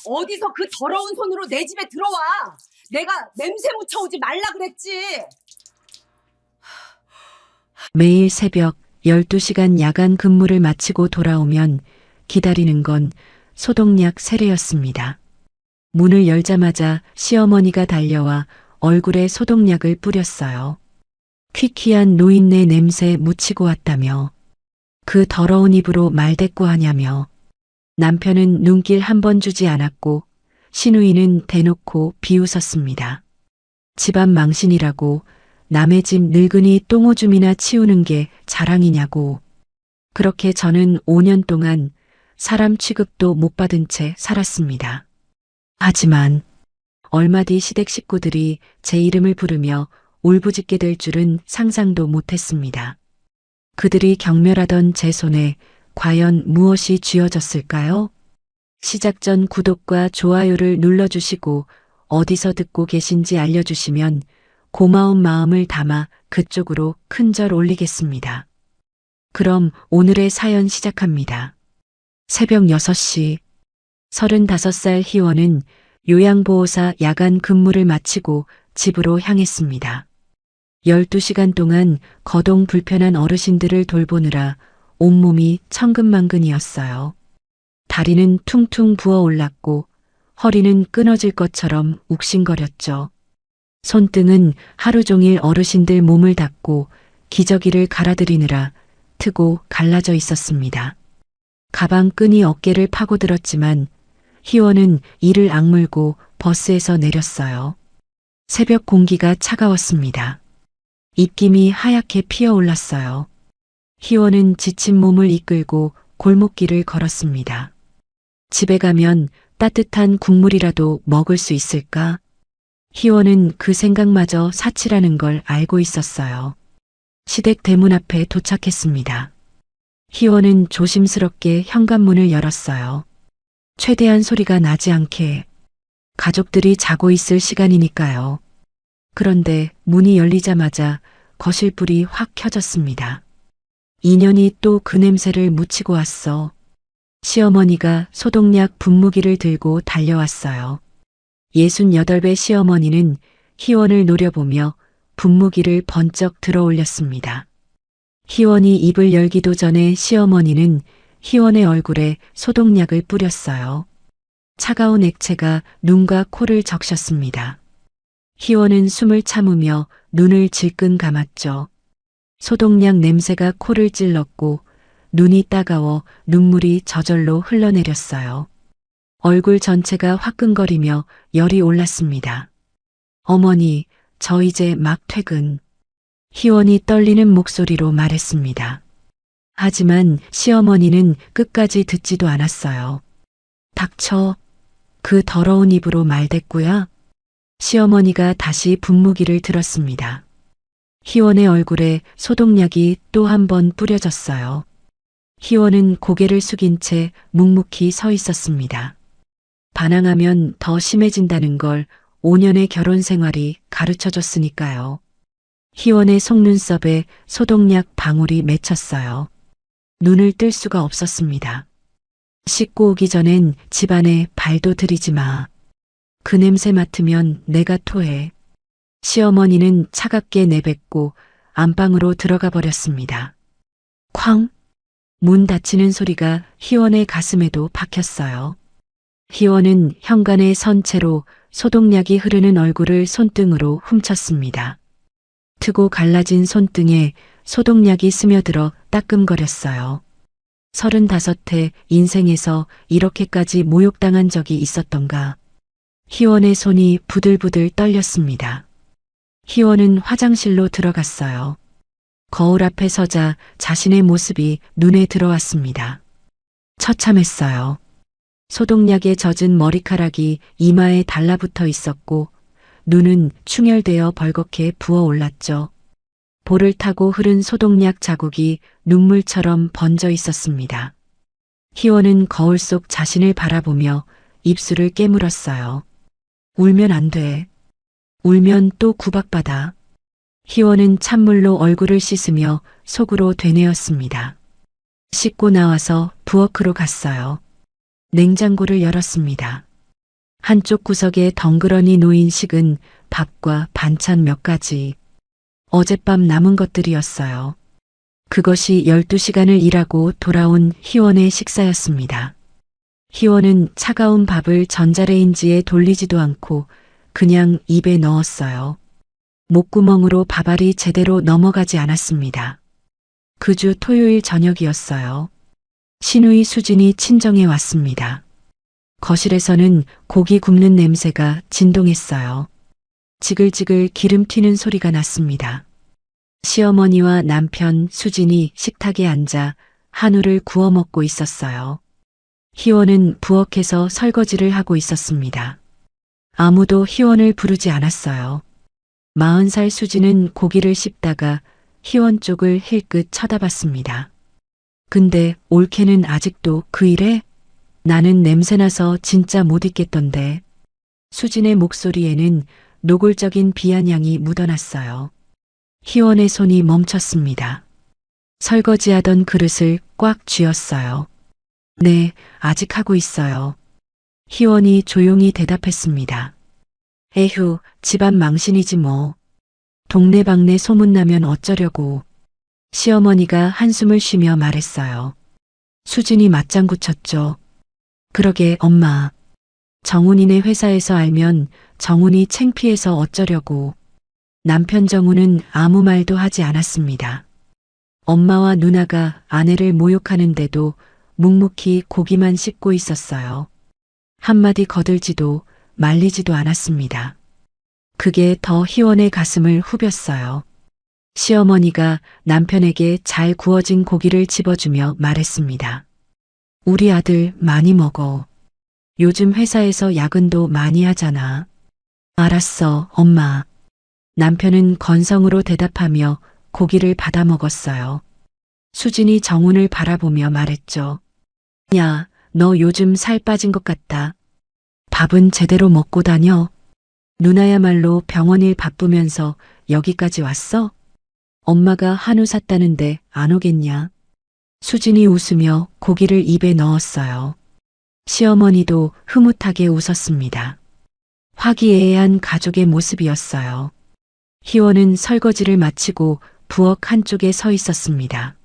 어디서 그 더러운 손으로 내 집에 들어와. 내가 냄새 묻혀오지 말라 그랬지. 매일 새벽 12시간 야간 근무를 마치고 돌아오면 기다리는 건 소독약 세례였습니다. 문을 열자마자 시어머니가 달려와 얼굴에 소독약을 뿌렸어요. 퀴퀴한 노인네 냄새 묻히고 왔다며, 그 더러운 입으로 말대꾸하냐며. 남편은 눈길 한 번 주지 않았고 시누이는 대놓고 비웃었습니다. 집안 망신이라고, 남의 집 늙은이 똥오줌이나 치우는 게 자랑이냐고. 그렇게 저는 5년 동안 사람 취급도 못 받은 채 살았습니다. 하지만 얼마 뒤 시댁 식구들이 제 이름을 부르며 울부짖게 될 줄은 상상도 못했습니다. 그들이 경멸하던 제 손에 과연 무엇이 쥐어졌을까요? 시작 전 구독과 좋아요를 눌러주시고 어디서 듣고 계신지 알려주시면 고마운 마음을 담아 그쪽으로 큰절 올리겠습니다. 그럼 오늘의 사연 시작합니다. 새벽 6시, 35살 희원은 요양보호사 야간 근무를 마치고 집으로 향했습니다. 12시간 동안 거동 불편한 어르신들을 돌보느라 온몸이 천근만근이었어요. 다리는 퉁퉁 부어올랐고 허리는 끊어질 것처럼 욱신거렸죠. 손등은 하루 종일 어르신들 몸을 닦고 기저귀를 갈아들이느라 트고 갈라져 있었습니다. 가방 끈이 어깨를 파고들었지만 희원은 이를 악물고 버스에서 내렸어요. 새벽 공기가 차가웠습니다. 입김이 하얗게 피어올랐어요. 희원은 지친 몸을 이끌고 골목길을 걸었습니다. 집에 가면 따뜻한 국물이라도 먹을 수 있을까? 희원은 그 생각마저 사치라는 걸 알고 있었어요. 시댁 대문 앞에 도착했습니다. 희원은 조심스럽게 현관문을 열었어요. 최대한 소리가 나지 않게. 가족들이 자고 있을 시간이니까요. 그런데 문이 열리자마자 거실 불이 확 켜졌습니다. 인연이 또 그 냄새를 묻히고 왔어. 시어머니가 소독약 분무기를 들고 달려왔어요. 68배 시어머니는 희원을 노려보며 분무기를 번쩍 들어 올렸습니다. 희원이 입을 열기도 전에 시어머니는 희원의 얼굴에 소독약을 뿌렸어요. 차가운 액체가 눈과 코를 적셨습니다. 희원은 숨을 참으며 눈을 질끈 감았죠. 소독약 냄새가 코를 찔렀고 눈이 따가워 눈물이 저절로 흘러내렸어요. 얼굴 전체가 화끈거리며 열이 올랐습니다. 어머니, 저 이제 막 퇴근. 희원이 떨리는 목소리로 말했습니다. 하지만 시어머니는 끝까지 듣지도 않았어요. 닥쳐. 그 더러운 입으로 말대꾸야? 시어머니가 다시 분무기를 들었습니다. 희원의 얼굴에 소독약이 또 한 번 뿌려졌어요. 희원은 고개를 숙인 채 묵묵히 서 있었습니다. 반항하면 더 심해진다는 걸 5년의 결혼 생활이 가르쳐줬으니까요. 희원의 속눈썹에 소독약 방울이 맺혔어요. 눈을 뜰 수가 없었습니다. 씻고 오기 전엔 집안에 발도 들이지 마. 그 냄새 맡으면 내가 토해. 시어머니는 차갑게 내뱉고 안방으로 들어가 버렸습니다. 쾅! 문 닫히는 소리가 희원의 가슴에도 박혔어요. 희원은 현관에 선 채로 소독약이 흐르는 얼굴을 손등으로 훔쳤습니다. 트고 갈라진 손등에 소독약이 스며들어 따끔거렸어요. 35해 인생에서 이렇게까지 모욕당한 적이 있었던가. 희원의 손이 부들부들 떨렸습니다. 희원은 화장실로 들어갔어요. 거울 앞에 서자 자신의 모습이 눈에 들어왔습니다. 처참했어요. 소독약에 젖은 머리카락이 이마에 달라붙어 있었고 눈은 충혈되어 벌겋게 부어올랐죠. 볼을 타고 흐른 소독약 자국이 눈물처럼 번져 있었습니다. 희원은 거울 속 자신을 바라보며 입술을 깨물었어요. 울면 안 돼. 울면 또 구박받아. 희원은 찬물로 얼굴을 씻으며 속으로 되뇌었습니다. 씻고 나와서 부엌으로 갔어요. 냉장고를 열었습니다. 한쪽 구석에 덩그러니 놓인 식은 밥과 반찬 몇 가지. 어젯밤 남은 것들이었어요. 그것이 12시간을 일하고 돌아온 희원의 식사였습니다. 희원은 차가운 밥을 전자레인지에 돌리지도 않고 그냥 입에 넣었어요. 목구멍으로 밥알이 제대로 넘어가지 않았습니다. 그 주 토요일 저녁이었어요. 신우이 수진이 친정에 왔습니다. 거실에서는 고기 굽는 냄새가 진동했어요. 지글지글 기름 튀는 소리가 났습니다. 시어머니와 남편 수진이 식탁에 앉아 한우를 구워 먹고 있었어요. 희원은 부엌에서 설거지를 하고 있었습니다. 아무도 희원을 부르지 않았어요. 40살 수진은 고기를 씹다가 희원 쪽을 힐끗 쳐다봤습니다. 근데 올케는 아직도 그 일에? 나는 냄새나서 진짜 못 있겠던데. 수진의 목소리에는 노골적인 비아냥이 묻어났어요. 희원의 손이 멈췄습니다. 설거지하던 그릇을 꽉 쥐었어요. 네, 아직 하고 있어요. 희원이 조용히 대답했습니다. 에휴, 집안 망신이지 뭐. 동네방네 소문나면 어쩌려고. 시어머니가 한숨을 쉬며 말했어요. 수진이 맞장구 쳤죠. 그러게 엄마. 정훈이네 회사에서 알면 정훈이 창피해서 어쩌려고. 남편 정훈은 아무 말도 하지 않았습니다. 엄마와 누나가 아내를 모욕하는데도 묵묵히 고기만 씹고 있었어요. 한마디 거들지도 말리지도 않았습니다. 그게 더 희원의 가슴을 후볐어요. 시어머니가 남편에게 잘 구워진 고기를 집어주며 말했습니다. 우리 아들 많이 먹어. 요즘 회사에서 야근도 많이 하잖아. 알았어, 엄마. 남편은 건성으로 대답하며 고기를 받아 먹었어요. 수진이 정훈을 바라보며 말했죠. 야, 너 요즘 살 빠진 것 같다. 밥은 제대로 먹고 다녀. 누나야말로 병원 일 바쁘면서 여기까지 왔어? 엄마가 한우 샀다는데 안 오겠냐? 수진이 웃으며 고기를 입에 넣었어요. 시어머니도 흐뭇하게 웃었습니다. 화기애애한 가족의 모습이었어요. 희원은 설거지를 마치고 부엌 한쪽에 서 있었습니다.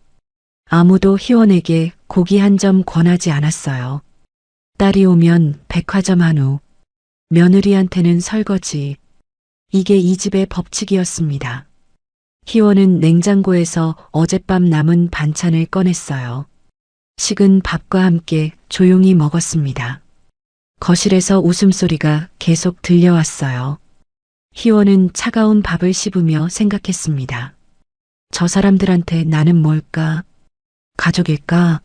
아무도 희원에게 고기 한 점 권하지 않았어요. 딸이 오면 백화점 한우, 며느리한테는 설거지. 이게 이 집의 법칙이었습니다. 희원은 냉장고에서 어젯밤 남은 반찬을 꺼냈어요. 식은 밥과 함께 조용히 먹었습니다. 거실에서 웃음소리가 계속 들려왔어요. 희원은 차가운 밥을 씹으며 생각했습니다. 저 사람들한테 나는 뭘까? 가족일까?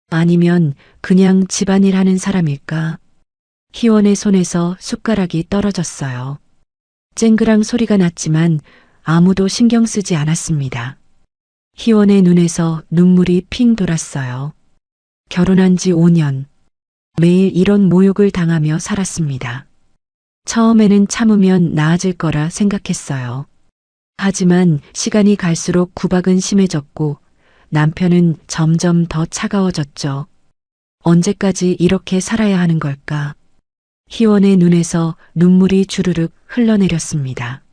아니면 그냥 집안일 하는 사람일까? 희원의 손에서 숟가락이 떨어졌어요. 쨍그랑 소리가 났지만 아무도 신경 쓰지 않았습니다. 희원의 눈에서 눈물이 핑 돌았어요. 결혼한 지 5년. 매일 이런 모욕을 당하며 살았습니다. 처음에는 참으면 나아질 거라 생각했어요. 하지만 시간이 갈수록 구박은 심해졌고 남편은 점점 더 차가워졌죠. 언제까지 이렇게 살아야 하는 걸까? 희원의 눈에서 눈물이 주르륵 흘러내렸습니다.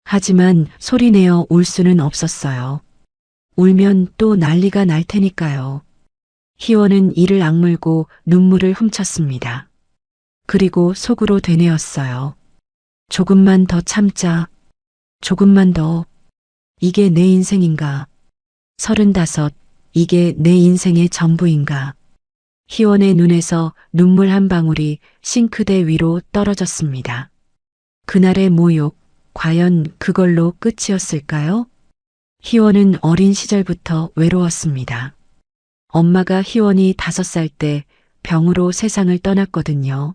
하지만 소리내어 울 수는 없었어요. 울면 또 난리가 날 테니까요. 희원은 이를 악물고 눈물을 훔쳤습니다. 그리고 속으로 되뇌었어요. 조금만 더 참자. 조금만 더. 이게 내 인생인가? 35. 이게 내 인생의 전부인가? 희원의 눈에서 눈물 한 방울이 싱크대 위로 떨어졌습니다. 그날의 모욕, 과연 그걸로 끝이었을까요? 희원은 어린 시절부터 외로웠습니다. 엄마가 희원이 5살 때 병으로 세상을 떠났거든요.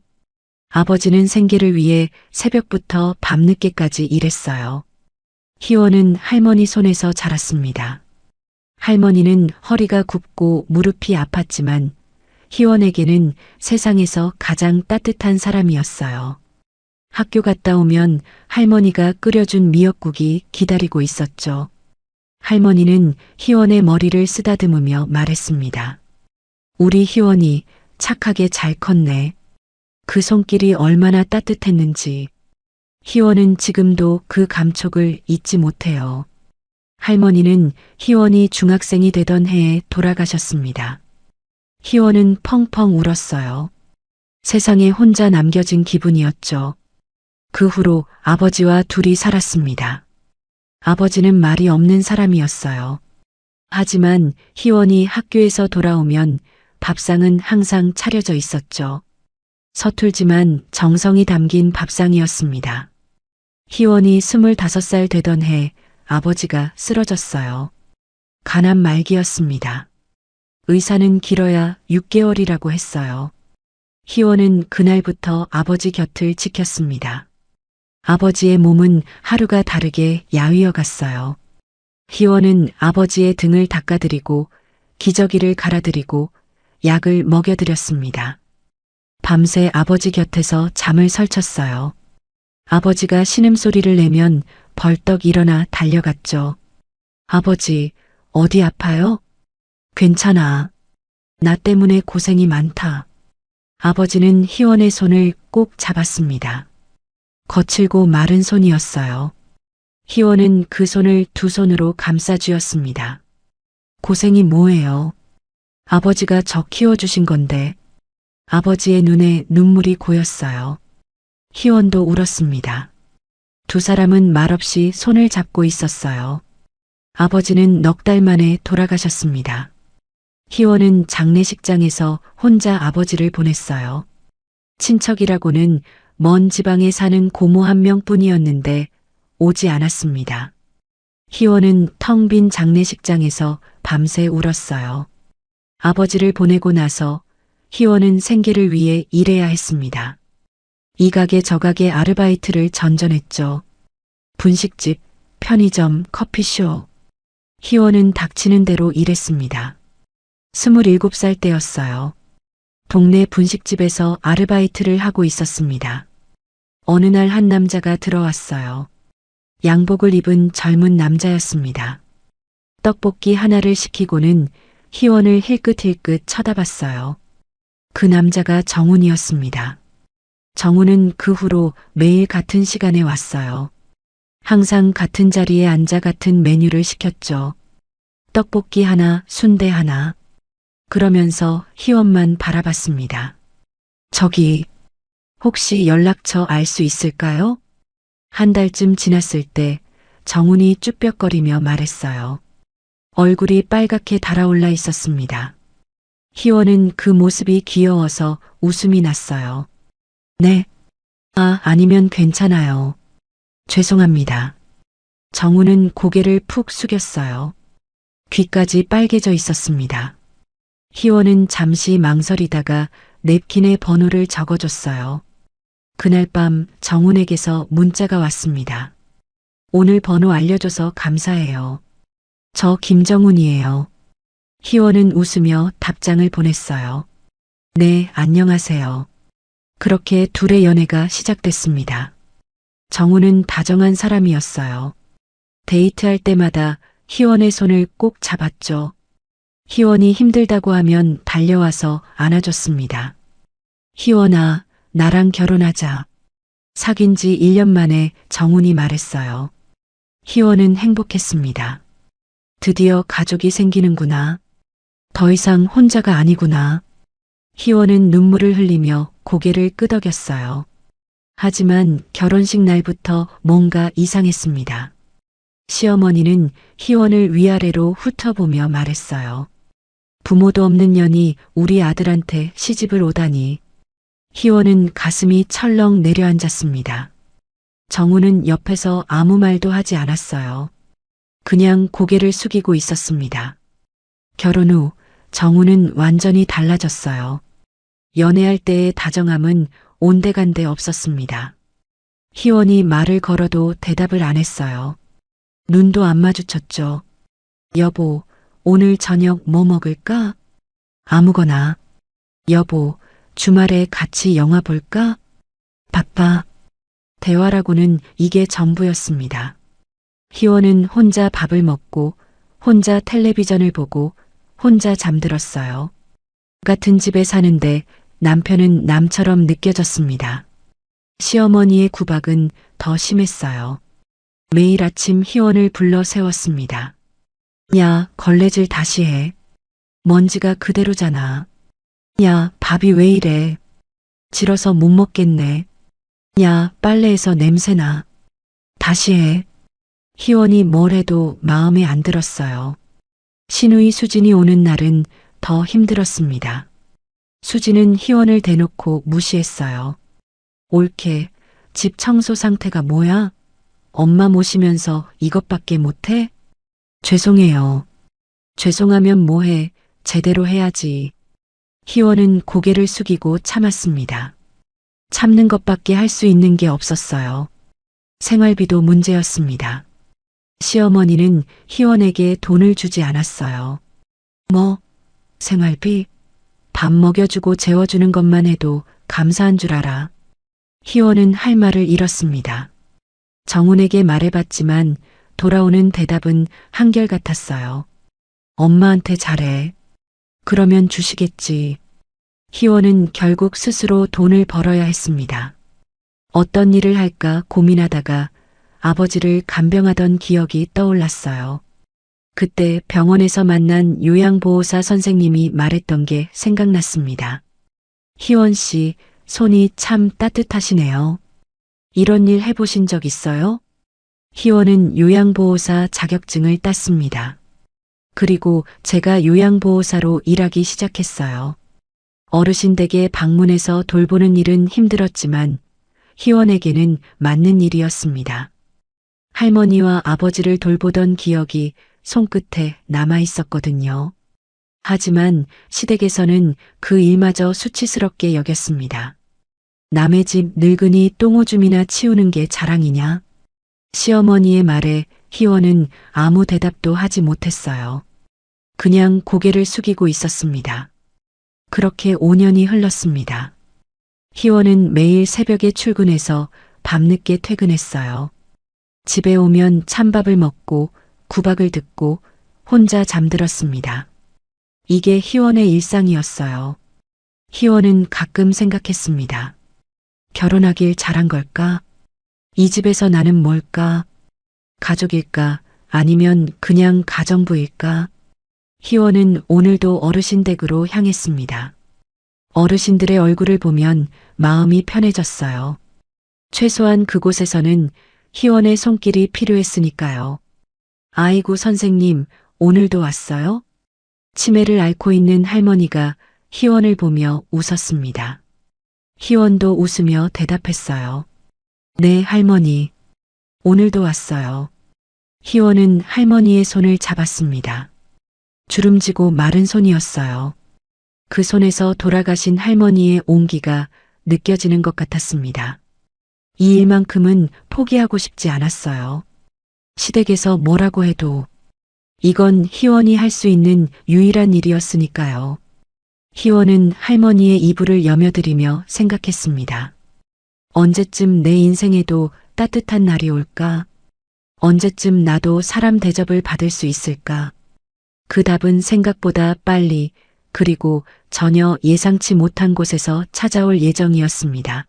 아버지는 생계를 위해 새벽부터 밤늦게까지 일했어요. 희원은 할머니 손에서 자랐습니다. 할머니는 허리가 굽고 무릎이 아팠지만 희원에게는 세상에서 가장 따뜻한 사람이었어요. 학교 갔다 오면 할머니가 끓여준 미역국이 기다리고 있었죠. 할머니는 희원의 머리를 쓰다듬으며 말했습니다. 우리 희원이 착하게 잘 컸네. 그 손길이 얼마나 따뜻했는지 희원은 지금도 그 감촉을 잊지 못해요. 할머니는 희원이 중학생이 되던 해에 돌아가셨습니다. 희원은 펑펑 울었어요. 세상에 혼자 남겨진 기분이었죠. 그 후로 아버지와 둘이 살았습니다. 아버지는 말이 없는 사람이었어요. 하지만 희원이 학교에서 돌아오면 밥상은 항상 차려져 있었죠. 서툴지만 정성이 담긴 밥상이었습니다. 희원이 25살 되던 해 아버지가 쓰러졌어요. 간암 말기였습니다. 의사는 길어야 6개월이라고 했어요. 희원은 그날부터 아버지 곁을 지켰습니다. 아버지의 몸은 하루가 다르게 야위어 갔어요. 희원은 아버지의 등을 닦아드리고 기저귀를 갈아드리고 약을 먹여드렸습니다. 밤새 아버지 곁에서 잠을 설쳤어요. 아버지가 신음소리를 내면 벌떡 일어나 달려갔죠. 아버지, 어디 아파요? 괜찮아. 나 때문에 고생이 많다. 아버지는 희원의 손을 꼭 잡았습니다. 거칠고 마른 손이었어요. 희원은 그 손을 두 손으로 감싸쥐었습니다. 고생이 뭐예요? 아버지가 저 키워주신 건데. 아버지의 눈에 눈물이 고였어요. 희원도 울었습니다. 두 사람은 말없이 손을 잡고 있었어요. 아버지는 넉 달 만에 돌아가셨습니다. 희원은 장례식장에서 혼자 아버지를 보냈어요. 친척이라고는 먼 지방에 사는 고모 한 명뿐이었는데 오지 않았습니다. 희원은 텅 빈 장례식장에서 밤새 울었어요. 아버지를 보내고 나서 희원은 생계를 위해 일해야 했습니다. 이 가게 저 가게 아르바이트를 전전했죠. 분식집, 편의점, 커피숍. 희원은 닥치는 대로 일했습니다. 27살 때였어요. 동네 분식집에서 아르바이트를 하고 있었습니다. 어느 날 한 남자가 들어왔어요. 양복을 입은 젊은 남자였습니다. 떡볶이 하나를 시키고는 희원을 힐끗힐끗 쳐다봤어요. 그 남자가 정훈이었습니다. 정훈은 그 후로 매일 같은 시간에 왔어요. 항상 같은 자리에 앉아 같은 메뉴를 시켰죠. 떡볶이 하나, 순대 하나. 그러면서 희원만 바라봤습니다. 저기, 혹시 연락처 알 수 있을까요? 한 달쯤 지났을 때 정훈이 쭈뼛거리며 말했어요. 얼굴이 빨갛게 달아올라 있었습니다. 희원은 그 모습이 귀여워서 웃음이 났어요. 네. 아니면 괜찮아요. 죄송합니다. 정훈은 고개를 푹 숙였어요. 귀까지 빨개져 있었습니다. 희원은 잠시 망설이다가 냅킨에 번호를 적어줬어요. 그날 밤 정훈에게서 문자가 왔습니다. 오늘 번호 알려줘서 감사해요. 저 김정훈이에요. 희원은 웃으며 답장을 보냈어요. 네, 안녕하세요. 그렇게 둘의 연애가 시작됐습니다. 정훈은 다정한 사람이었어요. 데이트할 때마다 희원의 손을 꼭 잡았죠. 희원이 힘들다고 하면 달려와서 안아줬습니다. 희원아, 나랑 결혼하자. 사귄 지 1년 만에 정훈이 말했어요. 희원은 행복했습니다. 드디어 가족이 생기는구나. 더 이상 혼자가 아니구나. 희원은 눈물을 흘리며 고개를 끄덕였어요. 하지만 결혼식 날부터 뭔가 이상했습니다. 시어머니는 희원을 위아래로 훑어보며 말했어요. 부모도 없는 년이 우리 아들한테 시집을 오다니. 희원은 가슴이 철렁 내려앉았습니다. 정훈은 옆에서 아무 말도 하지 않았어요. 그냥 고개를 숙이고 있었습니다. 결혼 후 정훈은 완전히 달라졌어요. 연애할 때의 다정함은 온데간데 없었습니다. 희원이 말을 걸어도 대답을 안 했어요. 눈도 안 마주쳤죠. 여보, 오늘 저녁 뭐 먹을까? 아무거나. 여보, 주말에 같이 영화 볼까? 바빠. 대화라고는 이게 전부였습니다. 희원은 혼자 밥을 먹고 혼자 텔레비전을 보고 혼자 잠들었어요. 같은 집에 사는데 남편은 남처럼 느껴졌습니다. 시어머니의 구박은 더 심했어요. 매일 아침 희원을 불러 세웠습니다. 야, 걸레질 다시 해. 먼지가 그대로잖아. 야, 밥이 왜 이래. 질어서 못 먹겠네. 야, 빨래에서 냄새나. 다시 해. 희원이 뭘 해도 마음에 안 들었어요. 시누이 수진이 오는 날은 더 힘들었습니다. 수진은 희원을 대놓고 무시했어요. 옳게, 집 청소 상태가 뭐야? 엄마 모시면서 이것밖에 못해? 죄송해요. 죄송하면 뭐해, 제대로 해야지. 희원은 고개를 숙이고 참았습니다. 참는 것밖에 할 수 있는 게 없었어요. 생활비도 문제였습니다. 시어머니는 희원에게 돈을 주지 않았어요. 뭐, 생활비? 밥 먹여주고 재워주는 것만 해도 감사한 줄 알아. 희원은 할 말을 잃었습니다. 정훈에게 말해봤지만 돌아오는 대답은 한결같았어요. 엄마한테 잘해. 그러면 주시겠지. 희원은 결국 스스로 돈을 벌어야 했습니다. 어떤 일을 할까 고민하다가 아버지를 간병하던 기억이 떠올랐어요. 그때 병원에서 만난 요양보호사 선생님이 말했던 게 생각났습니다. 희원 씨, 손이 참 따뜻하시네요. 이런 일 해보신 적 있어요? 희원은 요양보호사 자격증을 땄습니다. 그리고 제가 요양보호사로 일하기 시작했어요. 어르신 댁에 방문해서 돌보는 일은 힘들었지만 희원에게는 맞는 일이었습니다. 할머니와 아버지를 돌보던 기억이 손끝에 남아 있었거든요. 하지만 시댁에서는 그 일마저 수치스럽게 여겼습니다. 남의 집 늙은이 똥오줌이나 치우는 게 자랑이냐? 시어머니의 말에 희원은 아무 대답도 하지 못했어요. 그냥 고개를 숙이고 있었습니다. 그렇게 5년이 흘렀습니다. 희원은 매일 새벽에 출근해서 밤늦게 퇴근했어요. 집에 오면 찬밥을 먹고 구박을 듣고 혼자 잠들었습니다. 이게 희원의 일상이었어요. 희원은 가끔 생각했습니다. 결혼하길 잘한 걸까? 이 집에서 나는 뭘까? 가족일까? 아니면 그냥 가정부일까? 희원은 오늘도 어르신 댁으로 향했습니다. 어르신들의 얼굴을 보면 마음이 편해졌어요. 최소한 그곳에서는 희원의 손길이 필요했으니까요. 아이고 선생님, 오늘도 왔어요? 치매를 앓고 있는 할머니가 희원을 보며 웃었습니다. 희원도 웃으며 대답했어요. 네, 할머니. 오늘도 왔어요. 희원은 할머니의 손을 잡았습니다. 주름지고 마른 손이었어요. 그 손에서 돌아가신 할머니의 온기가 느껴지는 것 같았습니다. 이 일만큼은 포기하고 싶지 않았어요. 시댁에서 뭐라고 해도 이건 희원이 할 수 있는 유일한 일이었으니까요. 희원은 할머니의 이불을 여며들이며 생각했습니다. 언제쯤 내 인생에도 따뜻한 날이 올까? 언제쯤 나도 사람 대접을 받을 수 있을까? 그 답은 생각보다 빨리 그리고 전혀 예상치 못한 곳에서 찾아올 예정이었습니다.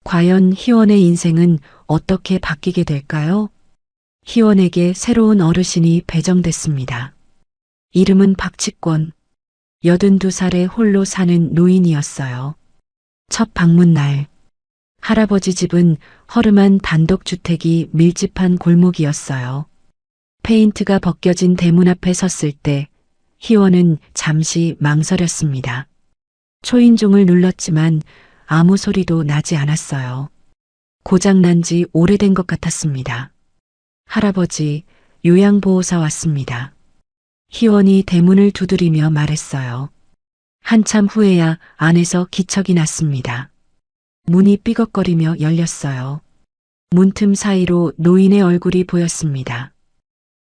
과연 희원의 인생은 어떻게 바뀌게 될까요? 희원에게 새로운 어르신이 배정됐습니다. 이름은 박치권. 82살에 홀로 사는 노인이었어요. 첫 방문 날. 할아버지 집은 허름한 단독주택이 밀집한 골목이었어요. 페인트가 벗겨진 대문 앞에 섰을 때 희원은 잠시 망설였습니다. 초인종을 눌렀지만 아무 소리도 나지 않았어요. 고장난 지 오래된 것 같았습니다. 할아버지, 요양보호사 왔습니다. 희원이 대문을 두드리며 말했어요. 한참 후에야 안에서 기척이 났습니다. 문이 삐걱거리며 열렸어요. 문틈 사이로 노인의 얼굴이 보였습니다.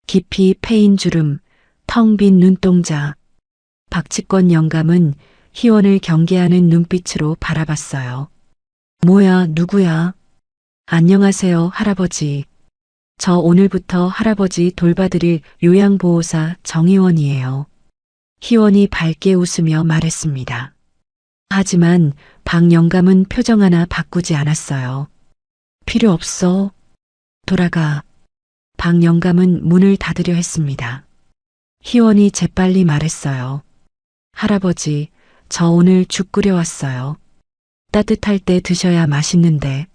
깊이 패인 주름, 텅 빈 눈동자. 박치권 영감은 희원을 경계하는 눈빛으로 바라봤어요. 뭐야, 누구야? 안녕하세요, 할아버지. 저 오늘부터 할아버지 돌봐드릴 요양보호사 정희원이에요. 희원이 밝게 웃으며 말했습니다. 하지만 박 영감은 표정 하나 바꾸지 않았어요. 필요 없어. 돌아가. 박 영감은 문을 닫으려 했습니다. 희원이 재빨리 말했어요. 할아버지, 저 오늘 죽 끓여왔어요. 따뜻할 때 드셔야 맛있는데.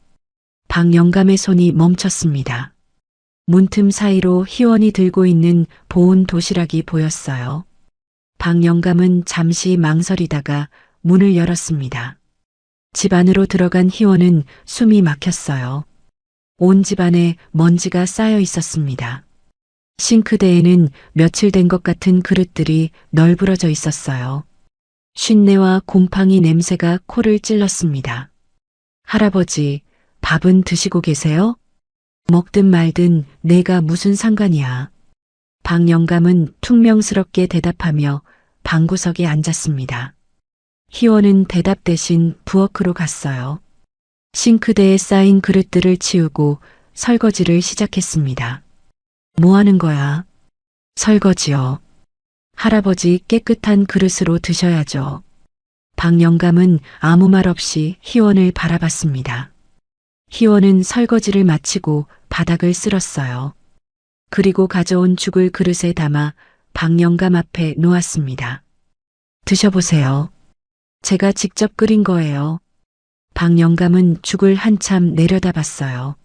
박 영감의 손이 멈췄습니다. 문틈 사이로 희원이 들고 있는 보온 도시락이 보였어요. 박 영감은 잠시 망설이다가 문을 열었습니다. 집 안으로 들어간 희원은 숨이 막혔어요. 온 집안에 먼지가 쌓여 있었습니다. 싱크대에는 며칠 된 것 같은 그릇들이 널브러져 있었어요. 쉰내와 곰팡이 냄새가 코를 찔렀습니다. 할아버지, 밥은 드시고 계세요? 먹든 말든 내가 무슨 상관이야. 박 영감은 퉁명스럽게 대답하며 방구석에 앉았습니다. 희원은 대답 대신 부엌으로 갔어요. 싱크대에 쌓인 그릇들을 치우고 설거지를 시작했습니다. 뭐 하는 거야? 설거지요. 할아버지 깨끗한 그릇으로 드셔야죠. 박 영감은 아무 말 없이 희원을 바라봤습니다. 희원은 설거지를 마치고 바닥을 쓸었어요. 그리고 가져온 죽을 그릇에 담아 박 영감 앞에 놓았습니다. 드셔보세요. 제가 직접 끓인 거예요. 박 영감은 죽을 한참 내려다봤어요.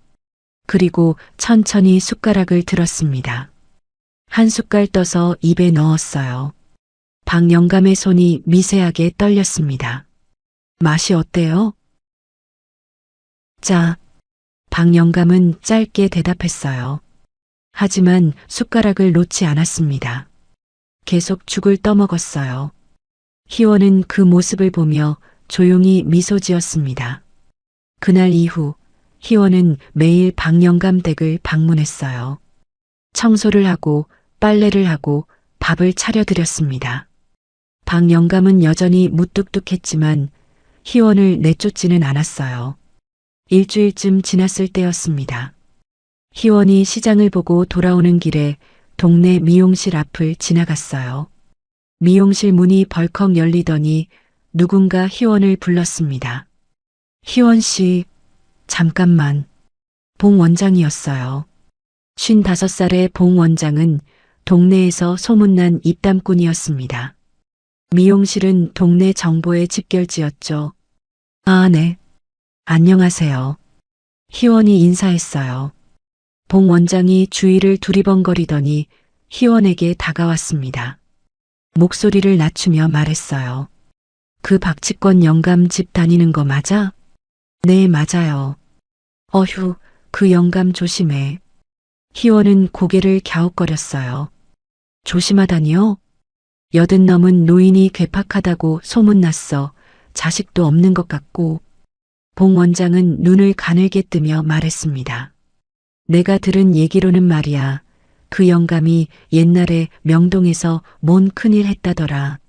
그리고 천천히 숟가락을 들었습니다. 한 숟갈 떠서 입에 넣었어요. 박 영감의 손이 미세하게 떨렸습니다. 맛이 어때요? 짜. 박 영감은 짧게 대답했어요. 하지만 숟가락을 놓지 않았습니다. 계속 죽을 떠먹었어요. 희원은 그 모습을 보며 조용히 미소 지었습니다. 그날 이후 희원은 매일 박 영감 댁을 방문했어요. 청소를 하고 빨래를 하고 밥을 차려드렸습니다. 박 영감은 여전히 무뚝뚝했지만 희원을 내쫓지는 않았어요. 일주일쯤 지났을 때였습니다. 희원이 시장을 보고 돌아오는 길에 동네 미용실 앞을 지나갔어요. 미용실 문이 벌컥 열리더니 누군가 희원을 불렀습니다. 희원 씨, 잠깐만. 봉 원장이었어요. 55살의 봉 원장은 동네에서 소문난 입담꾼이었습니다. 미용실은 동네 정보의 집결지였죠. 아, 네. 안녕하세요. 희원이 인사했어요. 봉 원장이 주위를 두리번거리더니 희원에게 다가왔습니다. 목소리를 낮추며 말했어요. 그 박치권 영감 집 다니는 거 맞아? 네, 맞아요. 어휴, 그 영감 조심해. 희원은 고개를 갸웃거렸어요. 조심하다니요? 80 넘은 노인이 괴팍하다고 소문났어. 자식도 없는 것 같고. 봉 원장은 눈을 가늘게 뜨며 말했습니다. 내가 들은 얘기로는 말이야. 그 영감이 옛날에 명동에서 뭔 큰일 했다더라.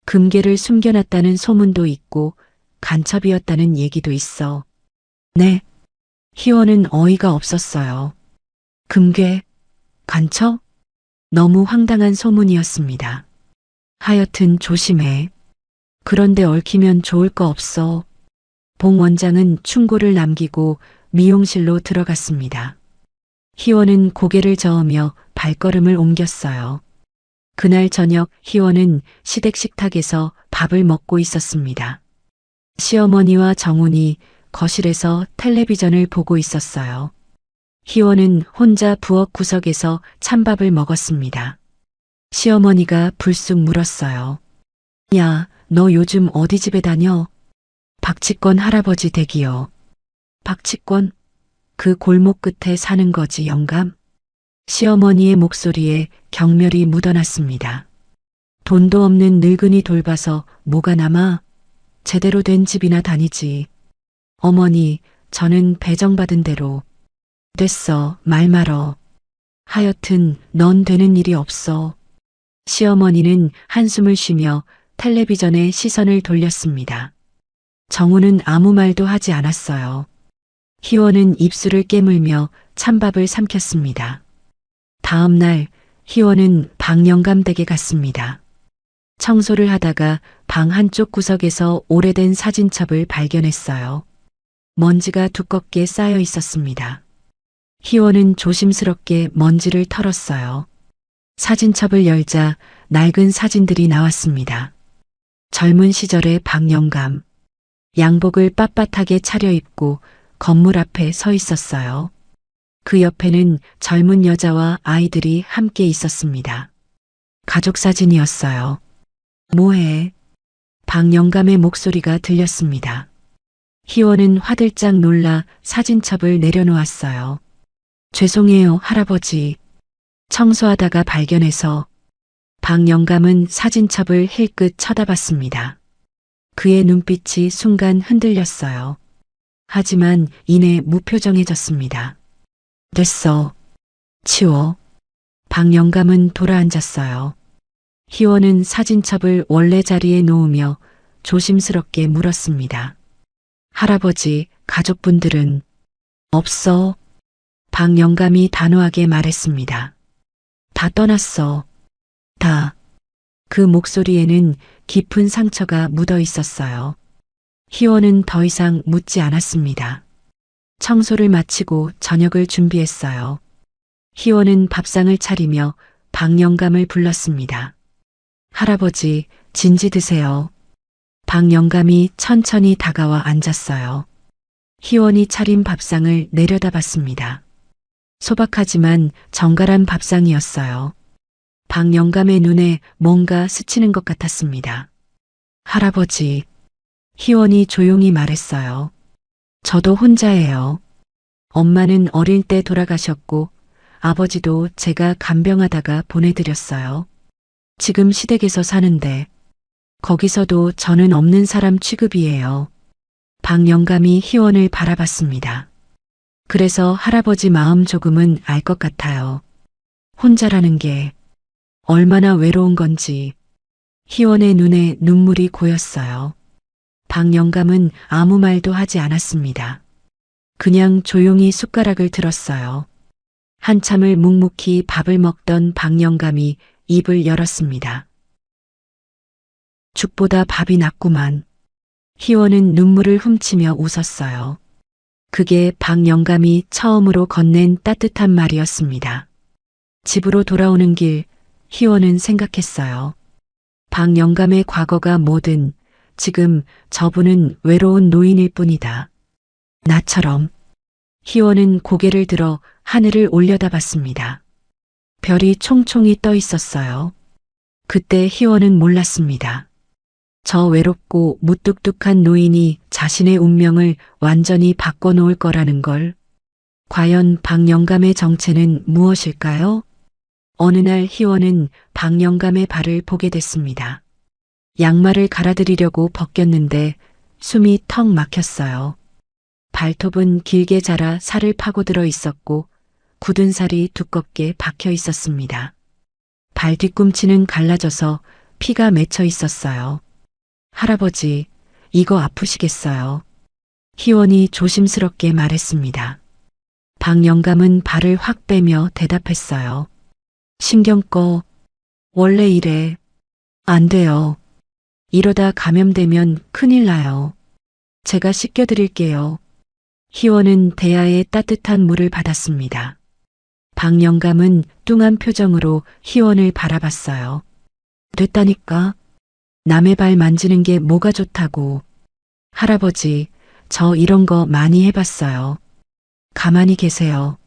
금괴를 숨겨놨다는 소문도 있고 간첩이었다는 얘기도 있어. 네. 희원은 어이가 없었어요. 금괴? 간첩? 너무 황당한 소문이었습니다. 하여튼 조심해. 그런데 얽히면 좋을 거 없어. 봉 원장은 충고를 남기고 미용실로 들어갔습니다. 희원은 고개를 저으며 발걸음을 옮겼어요. 그날 저녁 희원은 시댁 식탁에서 밥을 먹고 있었습니다. 시어머니와 정훈이 거실에서 텔레비전을 보고 있었어요. 희원은 혼자 부엌 구석에서 찬밥을 먹었습니다. 시어머니가 불쑥 물었어요. 야, 너 요즘 어디 집에 다녀? 박치권 할아버지 댁이요. 박치권? 그 골목 끝에 사는 거지, 영감? 시어머니의 목소리에 경멸이 묻어났습니다. 돈도 없는 늙은이 돌봐서 뭐가 남아? 제대로 된 집이나 다니지. 어머니, 저는 배정받은 대로. 됐어, 말 말어. 하여튼 넌 되는 일이 없어. 시어머니는 한숨을 쉬며 텔레비전에 시선을 돌렸습니다. 정우는 아무 말도 하지 않았어요. 희원은 입술을 깨물며 찬밥을 삼켰습니다. 다음 날 희원은 박 영감 댁에 갔습니다. 청소를 하다가 방 한쪽 구석에서 오래된 사진첩을 발견했어요. 먼지가 두껍게 쌓여 있었습니다. 희원은 조심스럽게 먼지를 털었어요. 사진첩을 열자 낡은 사진들이 나왔습니다. 젊은 시절의 박영감. 양복을 빳빳하게 차려입고 건물 앞에 서 있었어요. 그 옆에는 젊은 여자와 아이들이 함께 있었습니다. 가족 사진이었어요. 뭐해? 박영감의 목소리가 들렸습니다. 희원은 화들짝 놀라 사진첩을 내려놓았어요. 죄송해요, 할아버지. 청소하다가 발견해서. 박영감은 사진첩을 힐끗 쳐다봤습니다. 그의 눈빛이 순간 흔들렸어요. 하지만 이내 무표정해졌습니다. 됐어. 치워. 박영감은 돌아앉았어요. 희원은 사진첩을 원래 자리에 놓으며 조심스럽게 물었습니다. 할아버지, 가족분들은 없어. 박영감이 단호하게 말했습니다. 다 떠났어. 다. 그 목소리에는 깊은 상처가 묻어 있었어요. 희원은 더 이상 묻지 않았습니다. 청소를 마치고 저녁을 준비했어요. 희원은 밥상을 차리며 박영감을 불렀습니다. 할아버지, 진지 드세요. 박영감이 천천히 다가와 앉았어요. 희원이 차린 밥상을 내려다봤습니다. 소박하지만 정갈한 밥상이었어요. 박영감의 눈에 뭔가 스치는 것 같았습니다. 할아버지, 희원이 조용히 말했어요. 저도 혼자예요. 엄마는 어릴 때 돌아가셨고 아버지도 제가 간병하다가 보내드렸어요. 지금 시댁에서 사는데 거기서도 저는 없는 사람 취급이에요. 박영감이 희원을 바라봤습니다. 그래서 할아버지 마음 조금은 알 것 같아요. 혼자라는 게 얼마나 외로운 건지. 희원의 눈에 눈물이 고였어요. 박영감은 아무 말도 하지 않았습니다. 그냥 조용히 숟가락을 들었어요. 한참을 묵묵히 밥을 먹던 박영감이 입을 열었습니다. 죽보다 밥이 낫구만. 희원은 눈물을 훔치며 웃었어요. 그게 박영감이 처음으로 건넨 따뜻한 말이었습니다. 집으로 돌아오는 길, 희원은 생각했어요. 박영감의 과거가 뭐든 지금 저분은 외로운 노인일 뿐이다. 나처럼. 희원은 고개를 들어 하늘을 올려다봤습니다. 별이 총총히 떠 있었어요. 그때 희원은 몰랐습니다. 저 외롭고 무뚝뚝한 노인이 자신의 운명을 완전히 바꿔놓을 거라는 걸. 과연 박영감의 정체는 무엇일까요? 어느 날 희원은 박영감의 발을 보게 됐습니다. 양말을 갈아드리려고 벗겼는데 숨이 턱 막혔어요. 발톱은 길게 자라 살을 파고들어 있었고 굳은 살이 두껍게 박혀 있었습니다. 발 뒤꿈치는 갈라져서 피가 맺혀 있었어요. 할아버지, 이거 아프시겠어요? 희원이 조심스럽게 말했습니다. 박영감은 발을 확 빼며 대답했어요. 신경 꺼. 원래 이래. 안 돼요. 이러다 감염되면 큰일 나요. 제가 씻겨드릴게요. 희원은 대야에 따뜻한 물을 받았습니다. 박영감은 뚱한 표정으로 희원을 바라봤어요. 됐다니까. 남의 발 만지는 게 뭐가 좋다고. 할아버지, 저 이런 거 많이 해봤어요. 가만히 계세요.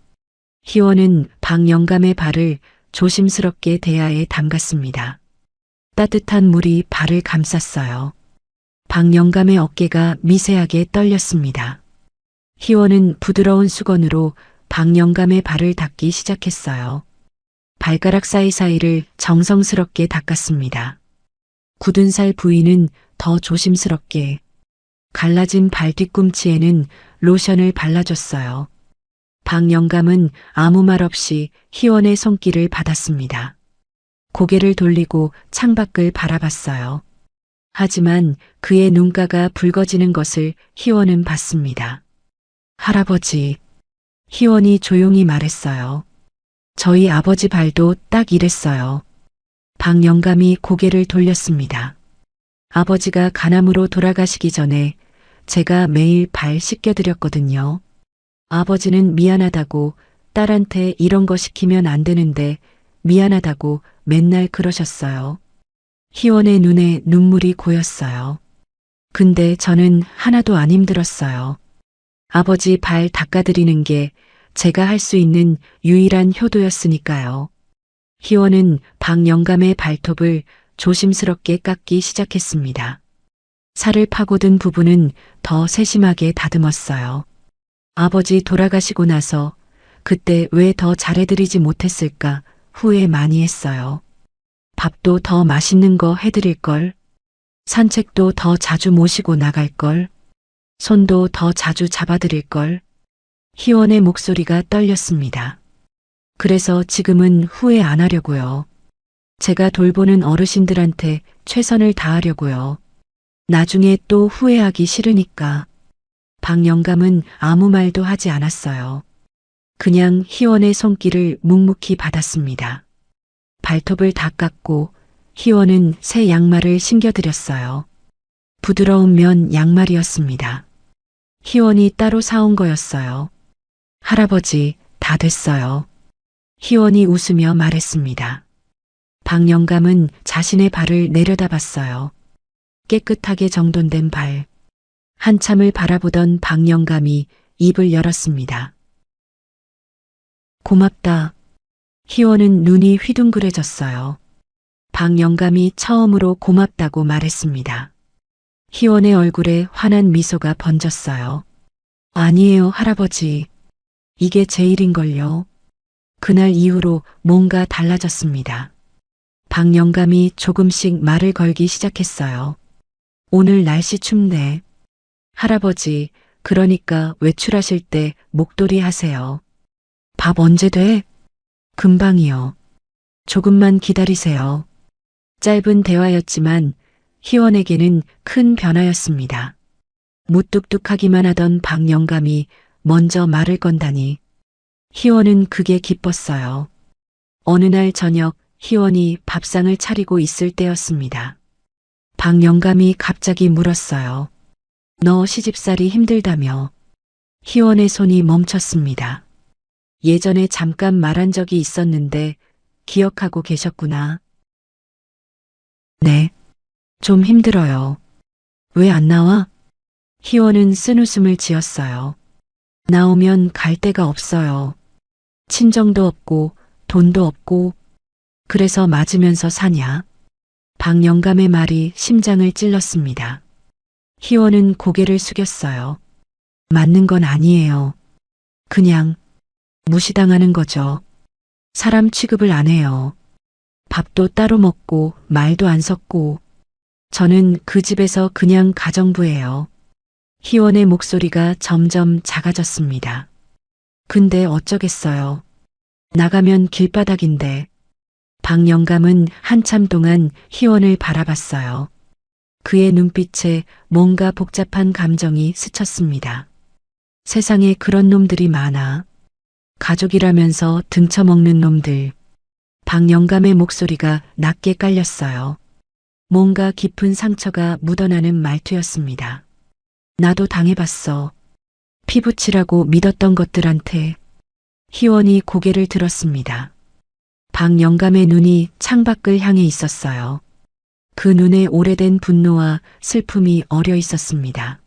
희원은 박영감의 발을 조심스럽게 대야에 담갔습니다. 따뜻한 물이 발을 감쌌어요. 박영감의 어깨가 미세하게 떨렸습니다. 희원은 부드러운 수건으로 박영감의 발을 닦기 시작했어요. 발가락 사이사이를 정성스럽게 닦았습니다. 굳은 살 부위는 더 조심스럽게, 갈라진 발 뒤꿈치에는 로션을 발라줬어요. 박영감은 아무 말 없이 희원의 손길을 받았습니다. 고개를 돌리고 창밖을 바라봤어요. 하지만 그의 눈가가 붉어지는 것을 희원은 봤습니다. 할아버지, 희원이 조용히 말했어요. 저희 아버지 발도 딱 이랬어요. 박 영감이 고개를 돌렸습니다. 아버지가 간암으로 돌아가시기 전에 제가 매일 발 씻겨드렸거든요. 아버지는 미안하다고 딸한테 이런 거 시키면 안 되는데 미안하다고 맨날 그러셨어요. 희원의 눈에 눈물이 고였어요. 근데 저는 하나도 안 힘들었어요. 아버지 발 닦아드리는 게 제가 할 수 있는 유일한 효도였으니까요. 희원은 박 영감의 발톱을 조심스럽게 깎기 시작했습니다. 살을 파고든 부분은 더 세심하게 다듬었어요. 아버지 돌아가시고 나서 그때 왜 더 잘해드리지 못했을까 후회 많이 했어요. 밥도 더 맛있는 거 해드릴걸. 산책도 더 자주 모시고 나갈걸. 손도 더 자주 잡아드릴걸. 희원의 목소리가 떨렸습니다. 그래서 지금은 후회 안 하려고요. 제가 돌보는 어르신들한테 최선을 다하려고요. 나중에 또 후회하기 싫으니까. 박 영감은 아무 말도 하지 않았어요. 그냥 희원의 손길을 묵묵히 받았습니다. 발톱을 다 깎고 희원은 새 양말을 신겨드렸어요. 부드러운 면 양말이었습니다. 희원이 따로 사온 거였어요. 할아버지, 다 됐어요. 희원이 웃으며 말했습니다. 박 영감은 자신의 발을 내려다봤어요. 깨끗하게 정돈된 발. 한참을 바라보던 박 영감이 입을 열었습니다. 고맙다. 희원은 눈이 휘둥그레졌어요. 박 영감이 처음으로 고맙다고 말했습니다. 희원의 얼굴에 환한 미소가 번졌어요. 아니에요, 할아버지. 이게 제 일인걸요. 그날 이후로 뭔가 달라졌습니다. 박 영감이 조금씩 말을 걸기 시작했어요. 오늘 날씨 춥네. 할아버지, 그러니까 외출하실 때 목도리 하세요. 밥 언제 돼? 금방이요. 조금만 기다리세요. 짧은 대화였지만 희원에게는 큰 변화였습니다. 무뚝뚝하기만 하던 박 영감이 먼저 말을 건다니. 희원은 그게 기뻤어요. 어느 날 저녁 희원이 밥상을 차리고 있을 때였습니다. 박 영감이 갑자기 물었어요. 너 시집살이 힘들다며. 희원의 손이 멈췄습니다. 예전에 잠깐 말한 적이 있었는데 기억하고 계셨구나. 네. 좀 힘들어요. 왜 안 나와? 희원은 쓴웃음을 지었어요. 나오면 갈 데가 없어요. 친정도 없고 돈도 없고 그래서 맞으면서 사냐? 박 영감의 말이 심장을 찔렀습니다. 희원은 고개를 숙였어요. 맞는 건 아니에요. 그냥 무시당하는 거죠. 사람 취급을 안 해요. 밥도 따로 먹고 말도 안 섞고 저는 그 집에서 그냥 가정부예요. 희원의 목소리가 점점 작아졌습니다. 근데 어쩌겠어요. 나가면 길바닥인데. 박 영감은 한참 동안 희원을 바라봤어요. 그의 눈빛에 뭔가 복잡한 감정이 스쳤습니다. 세상에 그런 놈들이 많아. 가족이라면서 등쳐먹는 놈들. 박 영감의 목소리가 낮게 깔렸어요. 뭔가 깊은 상처가 묻어나는 말투였습니다. 나도 당해봤어. 피부치라고 믿었던 것들한테. 희원이 고개를 들었습니다. 박 영감의 눈이 창밖을 향해 있었어요. 그 눈에 오래된 분노와 슬픔이 어려 있었습니다.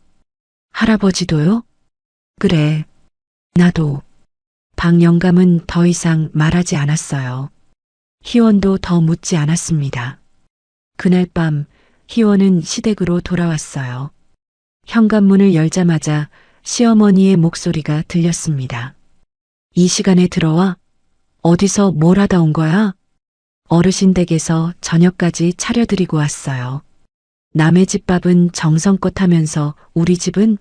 할아버지도요? 그래, 나도. 박 영감은 더 이상 말하지 않았어요. 희원도 더 묻지 않았습니다. 그날 밤 희원은 시댁으로 돌아왔어요. 현관문을 열자마자 시어머니의 목소리가 들렸습니다. 이 시간에 들어와? 어디서 뭘 하다 온 거야? 어르신 댁에서 저녁까지 차려드리고 왔어요. 남의 집 밥은 정성껏 하면서 우리 집은?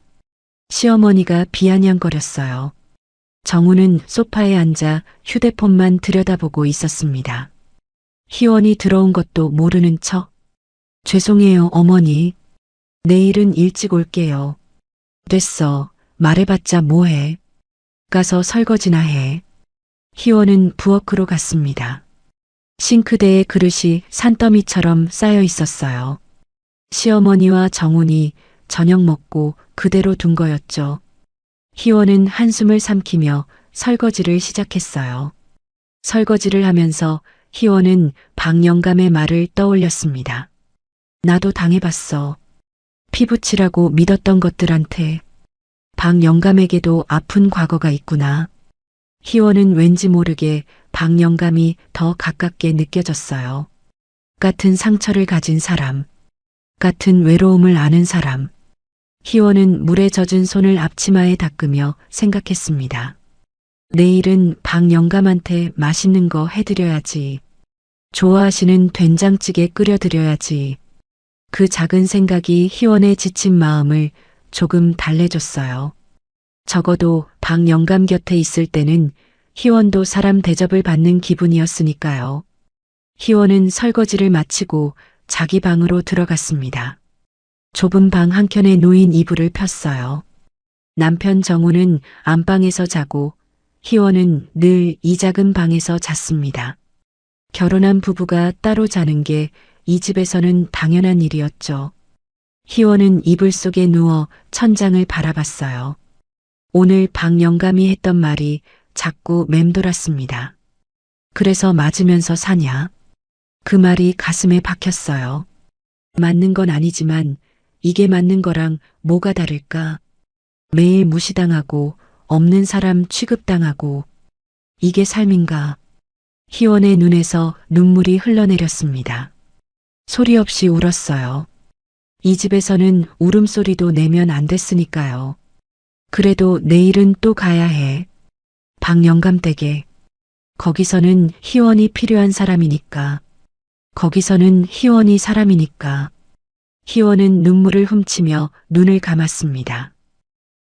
시어머니가 비아냥거렸어요. 정우는 소파에 앉아 휴대폰만 들여다보고 있었습니다. 희원이 들어온 것도 모르는 척. 죄송해요, 어머니. 내일은 일찍 올게요. 됐어. 말해봤자 뭐해. 가서 설거지나 해. 희원은 부엌으로 갔습니다. 싱크대에 그릇이 산더미처럼 쌓여 있었어요. 시어머니와 정훈이 저녁 먹고 그대로 둔 거였죠. 희원은 한숨을 삼키며 설거지를 시작했어요. 설거지를 하면서 희원은 박영감의 말을 떠올렸습니다. 나도 당해봤어. 피부치라고 믿었던 것들한테 박영감에게도 아픈 과거가 있구나. 희원은 왠지 모르게 박영감이 더 가깝게 느껴졌어요. 같은 상처를 가진 사람, 같은 외로움을 아는 사람. 희원은 물에 젖은 손을 앞치마에 닦으며 생각했습니다. 내일은 박영감한테 맛있는 거 해드려야지. 좋아하시는 된장찌개 끓여드려야지. 그 작은 생각이 희원의 지친 마음을 조금 달래줬어요. 적어도 박영감 곁에 있을 때는 희원도 사람 대접을 받는 기분이었으니까요. 희원은 설거지를 마치고 자기 방으로 들어갔습니다. 좁은 방 한켠에 놓인 이불을 폈어요. 남편 정우는 안방에서 자고 희원은 늘 이 작은 방에서 잤습니다. 결혼한 부부가 따로 자는 게 이 집에서는 당연한 일이었죠. 희원은 이불 속에 누워 천장을 바라봤어요. 오늘 박영감이 했던 말이 자꾸 맴돌았습니다. 그래서 맞으면서 사냐? 그 말이 가슴에 박혔어요. 맞는 건 아니지만 이게 맞는 거랑 뭐가 다를까? 매일 무시당하고 없는 사람 취급당하고 이게 삶인가? 희원의 눈에서 눈물이 흘러내렸습니다. 소리 없이 울었어요. 이 집에서는 울음소리도 내면 안 됐으니까요. 그래도 내일은 또 가야 해. 박영감 댁에. 거기서는 희원이 필요한 사람이니까. 거기서는 희원이 사람이니까. 희원은 눈물을 훔치며 눈을 감았습니다.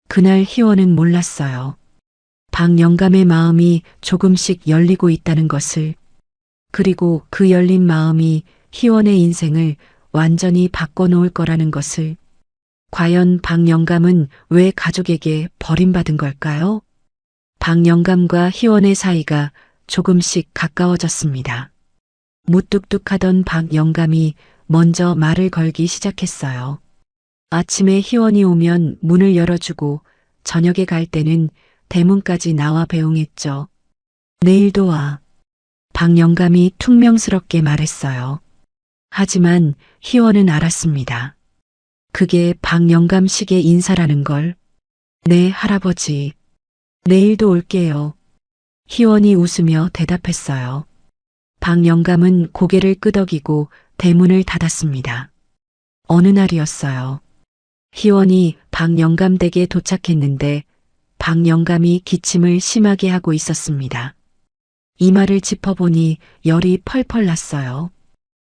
그날 희원은 몰랐어요. 박영감의 마음이 조금씩 열리고 있다는 것을. 그리고 그 열린 마음이 희원의 인생을 완전히 바꿔놓을 거라는 것을. 과연 박영감은 왜 가족에게 버림받은 걸까요? 박영감과 희원의 사이가 조금씩 가까워졌습니다. 무뚝뚝하던 박영감이 먼저 말을 걸기 시작했어요. 아침에 희원이 오면 문을 열어주고 저녁에 갈 때는 대문까지 나와 배웅했죠. 내일도 와. 박영감이 퉁명스럽게 말했어요. 하지만 희원은 알았습니다. 그게 박영감식의 인사라는 걸. 네, 할아버지. 내일도 올게요. 희원이 웃으며 대답했어요. 박영감은 고개를 끄덕이고 대문을 닫았습니다. 어느 날이었어요. 희원이 박영감 댁에 도착했는데 박영감이 기침을 심하게 하고 있었습니다. 이마를 짚어보니 열이 펄펄 났어요.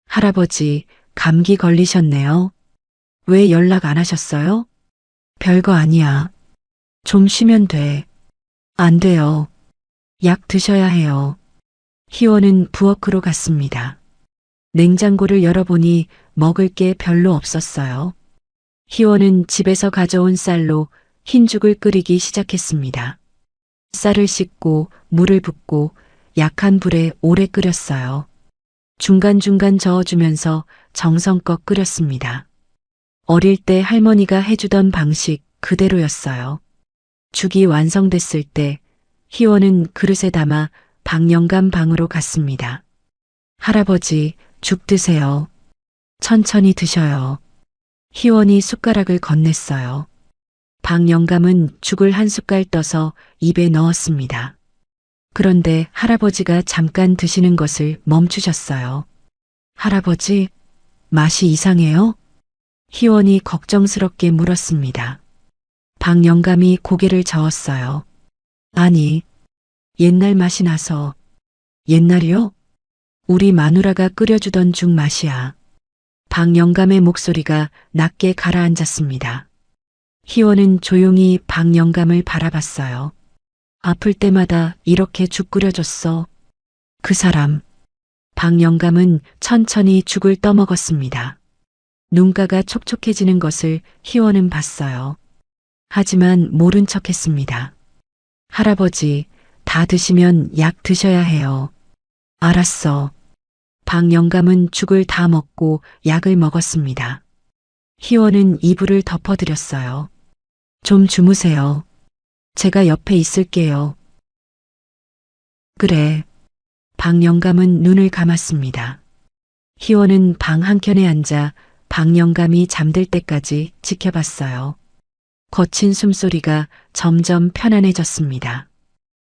할아버지, 감기 걸리셨네요. 왜 연락 안 하셨어요? 별거 아니야. 좀 쉬면 돼. 안 돼요. 약 드셔야 해요. 희원은 부엌으로 갔습니다. 냉장고를 열어보니 먹을 게 별로 없었어요. 희원은 집에서 가져온 쌀로 흰죽을 끓이기 시작했습니다. 쌀을 씻고 물을 붓고 약한 불에 오래 끓였어요. 중간중간 저어주면서 정성껏 끓였습니다. 어릴 때 할머니가 해주던 방식 그대로였어요. 죽이 완성됐을 때 희원은 그릇에 담아 박영감 방으로 갔습니다. 할아버지, 죽 드세요. 천천히 드셔요. 희원이 숟가락을 건넸어요. 박영감은 죽을 한 숟갈 떠서 입에 넣었습니다. 그런데 할아버지가 잠깐 드시는 것을 멈추셨어요. 할아버지, 맛이 이상해요? 희원이 걱정스럽게 물었습니다. 박영감이 고개를 저었어요. 아니, 옛날 맛이 나서. 옛날이요? 우리 마누라가 끓여주던 죽 맛이야. 박영감의 목소리가 낮게 가라앉았습니다. 희원은 조용히 박영감을 바라봤어요. 아플 때마다 이렇게 죽 끓여줬어. 그 사람. 박영감은 천천히 죽을 떠먹었습니다. 눈가가 촉촉해지는 것을 희원은 봤어요. 하지만 모른 척했습니다. 할아버지, 다 드시면 약 드셔야 해요. 알았어. 박 영감은 죽을 다 먹고 약을 먹었습니다. 희원은 이불을 덮어드렸어요. 좀 주무세요. 제가 옆에 있을게요. 그래. 박 영감은 눈을 감았습니다. 희원은 방 한켠에 앉아 박 영감이 잠들 때까지 지켜봤어요. 거친 숨소리가 점점 편안해졌습니다.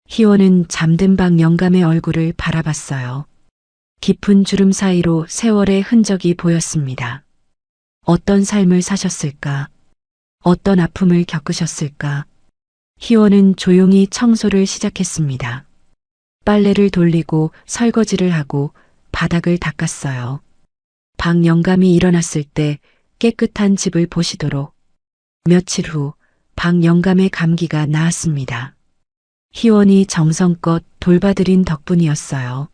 희원은 잠든 박 영감의 얼굴을 바라봤어요. 깊은 주름 사이로 세월의 흔적이 보였습니다. 어떤 삶을 사셨을까? 어떤 아픔을 겪으셨을까? 희원은 조용히 청소를 시작했습니다. 빨래를 돌리고 설거지를 하고 바닥을 닦았어요. 박 영감이 일어났을 때 깨끗한 집을 보시도록. 며칠 후 박 영감의 감기가 나았습니다. 희원이 정성껏 돌봐드린 덕분이었어요.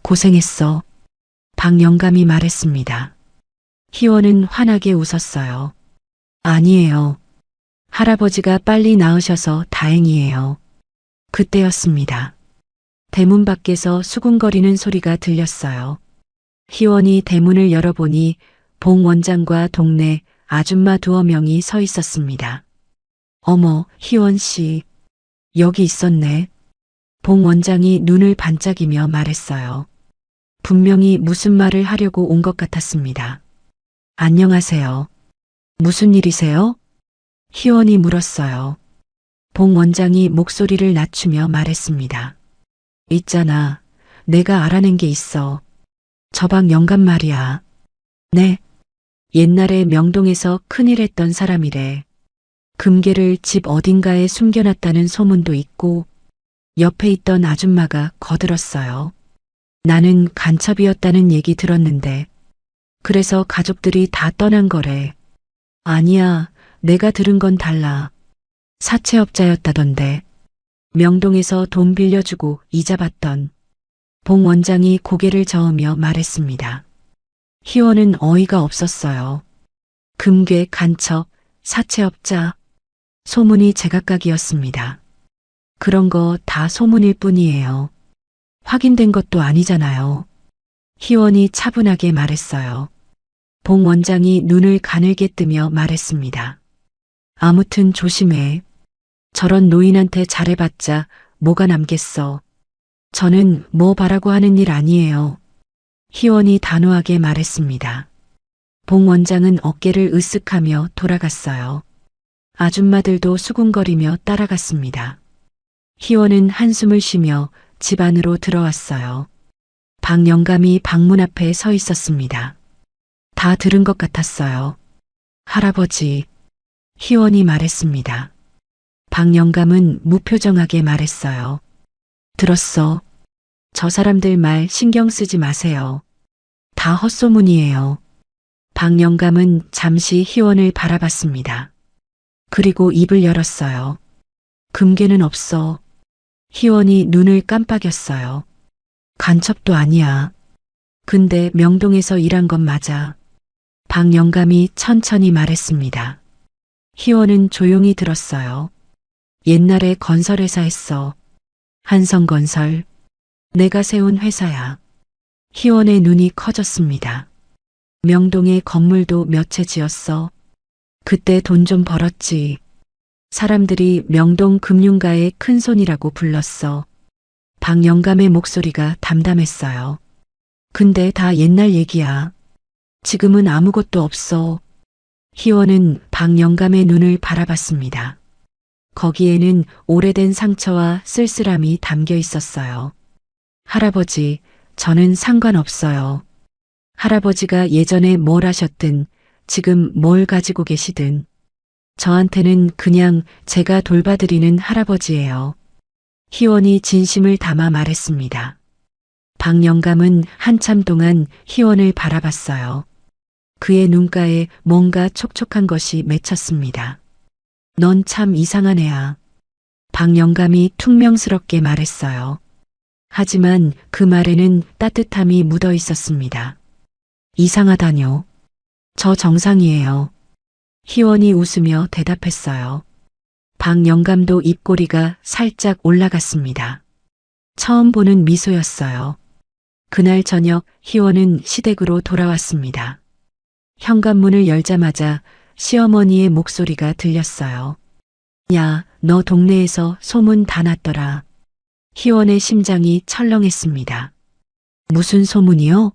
고생했어. 박 영감이 말했습니다. 희원은 환하게 웃었어요. 아니에요. 할아버지가 빨리 나으셔서 다행이에요. 그때였습니다. 대문 밖에서 수군거리는 소리가 들렸어요. 희원이 대문을 열어보니 봉 원장과 동네 아줌마 두어 명이 서 있었습니다. 어머, 희원 씨. 여기 있었네. 봉 원장이 눈을 반짝이며 말했어요. 분명히 무슨 말을 하려고 온 것 같았습니다. 안녕하세요. 무슨 일이세요? 희원이 물었어요. 봉 원장이 목소리를 낮추며 말했습니다. 있잖아. 내가 알아낸 게 있어. 저 박 영감 말이야. 네. 옛날에 명동에서 큰일 했던 사람이래. 금괴를 집 어딘가에 숨겨놨다는 소문도 있고 옆에 있던 아줌마가 거들었어요. 나는 간첩이었다는 얘기 들었는데 그래서 가족들이 다 떠난 거래. 아니야, 내가 들은 건 달라. 사채업자였다던데. 명동에서 돈 빌려주고 이자 받던. 봉 원장이 고개를 저으며 말했습니다. 희원은 어이가 없었어요. 금괴, 간첩, 사채업자. 소문이 제각각이었습니다. 그런 거 다 소문일 뿐이에요. 확인된 것도 아니잖아요. 희원이 차분하게 말했어요. 봉 원장이 눈을 가늘게 뜨며 말했습니다. 아무튼 조심해. 저런 노인한테 잘해봤자 뭐가 남겠어. 저는 뭐 바라고 하는 일 아니에요. 희원이 단호하게 말했습니다. 봉 원장은 어깨를 으쓱하며 돌아갔어요. 아줌마들도 수군거리며 따라갔습니다. 희원은 한숨을 쉬며 집 안으로 들어왔어요. 박 영감이 방문 앞에 서 있었습니다. 다 들은 것 같았어요. 할아버지. 희원이 말했습니다. 박 영감은 무표정하게 말했어요. 들었어. 저 사람들 말 신경 쓰지 마세요. 다 헛소문이에요. 박 영감은 잠시 희원을 바라봤습니다. 그리고 입을 열었어요. 금괴는 없어. 희원이 눈을 깜빡였어요. 간첩도 아니야. 근데 명동에서 일한 건 맞아. 박 영감이 천천히 말했습니다. 희원은 조용히 들었어요. 옛날에 건설회사 했어. 한성건설. 내가 세운 회사야. 희원의 눈이 커졌습니다. 명동에 건물도 몇 채 지었어. 그때 돈 좀 벌었지. 사람들이 명동 금융가의 큰손이라고 불렀어. 박 영감의 목소리가 담담했어요. 근데 다 옛날 얘기야. 지금은 아무것도 없어. 희원은 박 영감의 눈을 바라봤습니다. 거기에는 오래된 상처와 쓸쓸함이 담겨 있었어요. 할아버지, 저는 상관없어요. 할아버지가 예전에 뭘 하셨든 지금 뭘 가지고 계시든 저한테는 그냥 제가 돌봐드리는 할아버지예요. 희원이 진심을 담아 말했습니다. 박 영감은 한참 동안 희원을 바라봤어요. 그의 눈가에 뭔가 촉촉한 것이 맺혔습니다. 넌 참 이상한 애야. 박 영감이 퉁명스럽게 말했어요. 하지만 그 말에는 따뜻함이 묻어 있었습니다. 이상하다뇨. 저 정상이에요. 희원이 웃으며 대답했어요. 박 영감도 입꼬리가 살짝 올라갔습니다. 처음 보는 미소였어요. 그날 저녁 희원은 시댁으로 돌아왔습니다. 현관문을 열자마자 시어머니의 목소리가 들렸어요. 야, 너 동네에서 소문 다 났더라. 희원의 심장이 철렁했습니다. 무슨 소문이요?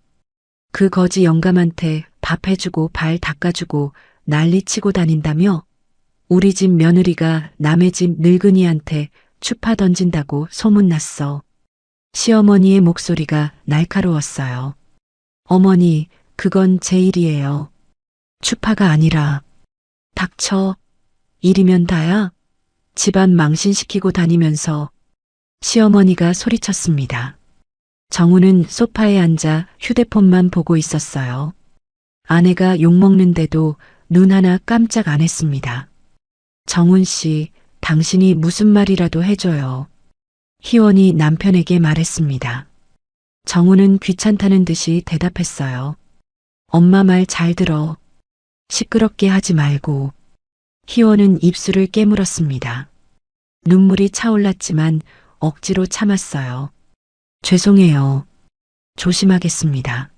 그 거지 영감한테 밥 해주고 발 닦아주고 난리치고 다닌다며? 우리 집 며느리가 남의 집 늙은이한테 추파 던진다고 소문났어. 시어머니의 목소리가 날카로웠어요. 어머니, 그건 제 일이에요. 추파가 아니라. 닥쳐. 일이면 다야. 집안 망신시키고 다니면서. 시어머니가 소리쳤습니다. 정우는 소파에 앉아 휴대폰만 보고 있었어요. 아내가 욕먹는데도 눈 하나 깜짝 안 했습니다. 정훈 씨, 당신이 무슨 말이라도 해줘요. 희원이 남편에게 말했습니다. 정우는 귀찮다는 듯이 대답했어요. 엄마 말 잘 들어. 시끄럽게 하지 말고. 희원은 입술을 깨물었습니다. 눈물이 차올랐지만 억지로 참았어요. 죄송해요. 조심하겠습니다.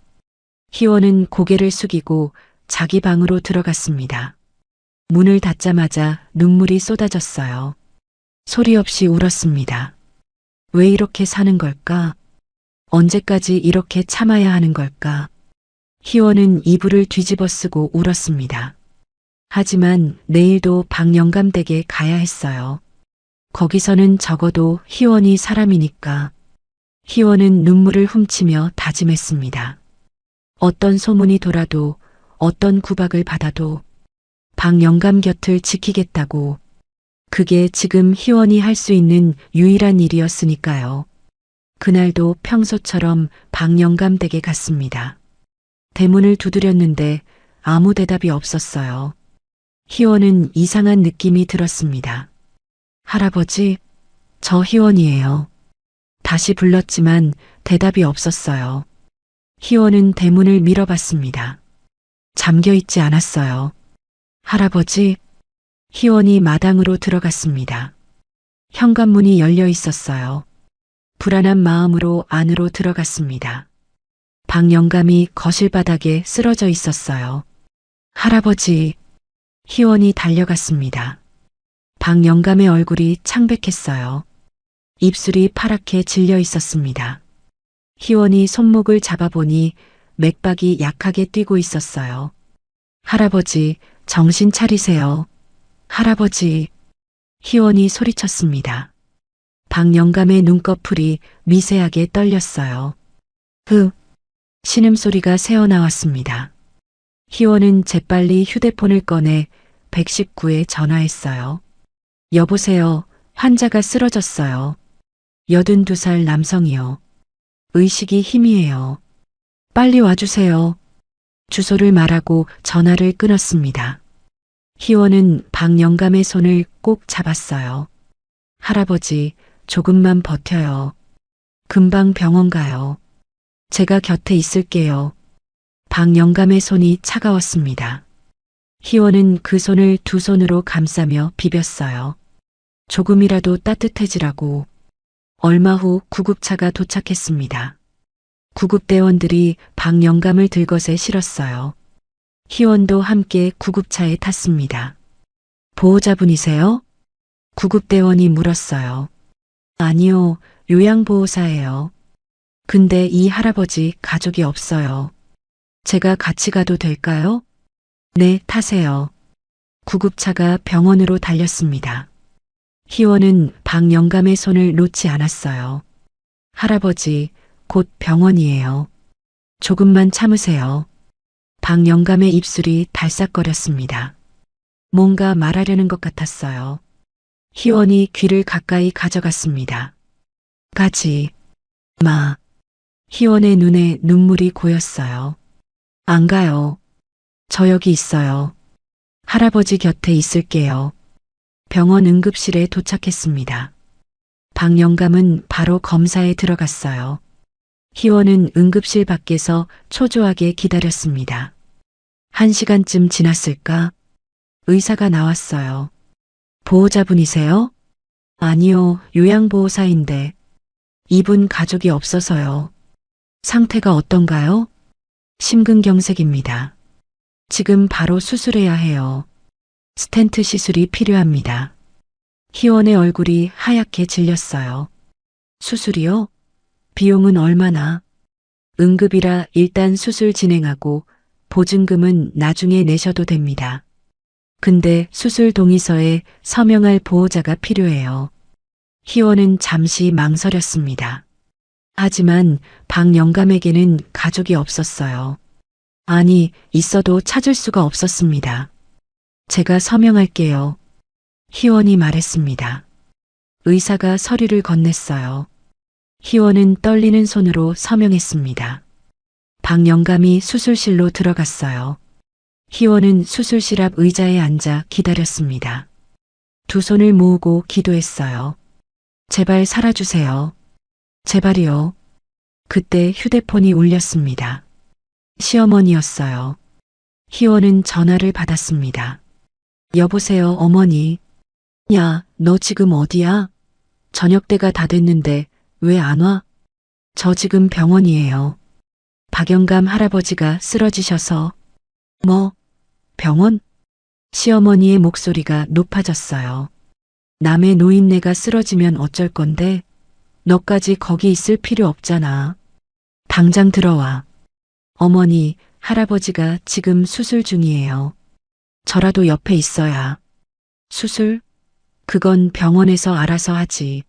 희원은 고개를 숙이고 자기 방으로 들어갔습니다. 문을 닫자마자 눈물이 쏟아졌어요. 소리 없이 울었습니다. 왜 이렇게 사는 걸까? 언제까지 이렇게 참아야 하는 걸까? 희원은 이불을 뒤집어 쓰고 울었습니다. 하지만 내일도 박영감 댁에 가야 했어요. 거기서는 적어도 희원이 사람이니까. 희원은 눈물을 훔치며 다짐했습니다. 어떤 소문이 돌아도 어떤 구박을 받아도 박영감 곁을 지키겠다고. 그게 지금 희원이 할 수 있는 유일한 일이었으니까요. 그날도 평소처럼 박영감 댁에 갔습니다. 대문을 두드렸는데 아무 대답이 없었어요. 희원은 이상한 느낌이 들었습니다. 할아버지, 저 희원이에요. 다시 불렀지만 대답이 없었어요. 희원은 대문을 밀어봤습니다. 잠겨 있지 않았어요. 할아버지, 희원이 마당으로 들어갔습니다. 현관문이 열려 있었어요. 불안한 마음으로 안으로 들어갔습니다. 박영감이 거실 바닥에 쓰러져 있었어요. 할아버지, 희원이 달려갔습니다. 박영감의 얼굴이 창백했어요. 입술이 파랗게 질려 있었습니다. 희원이 손목을 잡아보니 맥박이 약하게 뛰고 있었어요. 할아버지, 정신 차리세요. 할아버지. 희원이 소리쳤습니다. 박영감의 눈꺼풀이 미세하게 떨렸어요. 신음소리가 새어나왔습니다. 희원은 재빨리 휴대폰을 꺼내 119에 전화했어요. 여보세요. 환자가 쓰러졌어요. 82살 남성이요. 의식이 희미해요. 빨리 와주세요. 주소를 말하고 전화를 끊었습니다. 희원은 박영감의 손을 꼭 잡았어요. 할아버지, 조금만 버텨요. 금방 병원 가요. 제가 곁에 있을게요. 박영감의 손이 차가웠습니다. 희원은 그 손을 두 손으로 감싸며 비볐어요. 조금이라도 따뜻해지라고. 얼마 후 구급차가 도착했습니다. 구급대원들이 박영감을 들것에 실었어요. 희원도 함께 구급차에 탔습니다. 보호자분이세요? 구급대원이 물었어요. 아니요, 요양보호사예요. 근데 이 할아버지 가족이 없어요. 제가 같이 가도 될까요? 네, 타세요. 구급차가 병원으로 달렸습니다. 희원은 박영감의 손을 놓지 않았어요. 할아버지, 곧 병원이에요. 조금만 참으세요. 박영감의 입술이 달싹거렸습니다. 뭔가 말하려는 것 같았어요. 희원이 귀를 가까이 가져갔습니다. 가지 마. 희원의 눈에 눈물이 고였어요. 안 가요. 저 여기 있어요. 할아버지 곁에 있을게요. 병원 응급실에 도착했습니다. 박영감은 바로 검사에 들어갔어요. 희원은 응급실 밖에서 초조하게 기다렸습니다. 1시간쯤 지났을까? 의사가 나왔어요. 보호자분이세요? 아니요, 요양보호사인데. 이분 가족이 없어서요. 상태가 어떤가요? 심근경색입니다. 지금 바로 수술해야 해요. 스텐트 시술이 필요합니다. 희원의 얼굴이 하얗게 질렸어요. 수술이요? 비용은 얼마나? 응급이라 일단 수술 진행하고 보증금은 나중에 내셔도 됩니다. 근데 수술 동의서에 서명할 보호자가 필요해요. 희원은 잠시 망설였습니다. 하지만 박 영감에게는 가족이 없었어요. 아니, 있어도 찾을 수가 없었습니다. 제가 서명할게요. 희원이 말했습니다. 의사가 서류를 건넸어요. 희원은 떨리는 손으로 서명했습니다. 박 영감이 수술실로 들어갔어요. 희원은 수술실 앞 의자에 앉아 기다렸습니다. 두 손을 모으고 기도했어요. 제발 살아주세요. 제발이요. 그때 휴대폰이 울렸습니다. 시어머니였어요. 희원은 전화를 받았습니다. 여보세요, 어머니. 야, 너 지금 어디야? 저녁때가 다 됐는데 왜 안 와? 저 지금 병원이에요. 박영감 할아버지가 쓰러지셔서. 뭐? 병원? 시어머니의 목소리가 높아졌어요. 남의 노인네가 쓰러지면 어쩔 건데? 너까지 거기 있을 필요 없잖아. 당장 들어와. 어머니, 할아버지가 지금 수술 중이에요. 저라도 옆에 있어야. 수술? 그건 병원에서 알아서 하지.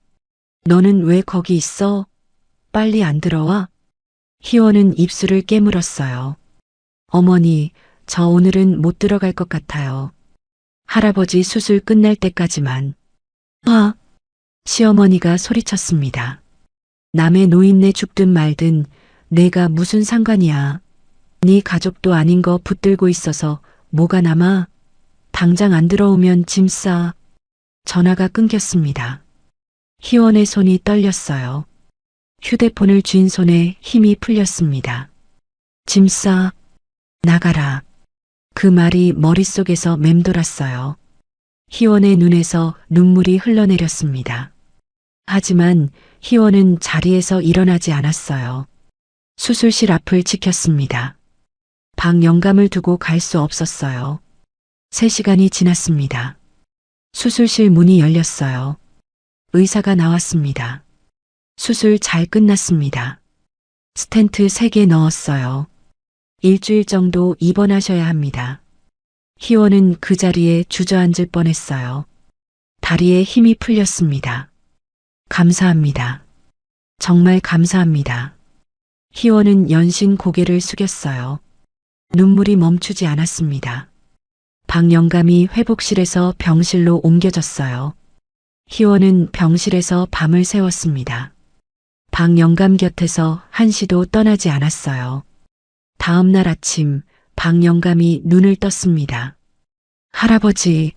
너는 왜 거기 있어? 빨리 안 들어와? 희원은 입술을 깨물었어요. 어머니, 저 오늘은 못 들어갈 것 같아요. 할아버지 수술 끝날 때까지만. 시어머니가 소리쳤습니다. 남의 노인네 죽든 말든 내가 무슨 상관이야. 네 가족도 아닌 거 붙들고 있어서 뭐가 남아? 당장 안 들어오면 짐 싸. 전화가 끊겼습니다. 희원의 손이 떨렸어요. 휴대폰을 쥔 손에 힘이 풀렸습니다. 짐 싸. 나가라. 그 말이 머릿속에서 맴돌았어요. 희원의 눈에서 눈물이 흘러내렸습니다. 하지만 희원은 자리에서 일어나지 않았어요. 수술실 앞을 지켰습니다. 박 영감을 두고 갈 수 없었어요. 3시간이 지났습니다. 수술실 문이 열렸어요. 의사가 나왔습니다. 수술 잘 끝났습니다. 스텐트 3개 넣었어요. 일주일 정도 입원하셔야 합니다. 희원은 그 자리에 주저앉을 뻔했어요. 다리에 힘이 풀렸습니다. 감사합니다. 정말 감사합니다. 희원은 연신 고개를 숙였어요. 눈물이 멈추지 않았습니다. 박 영감이 회복실에서 병실로 옮겨졌어요. 희원은 병실에서 밤을 새웠습니다. 박 영감 곁에서 한시도 떠나지 않았어요. 다음 날 아침 박 영감이 눈을 떴습니다. 할아버지.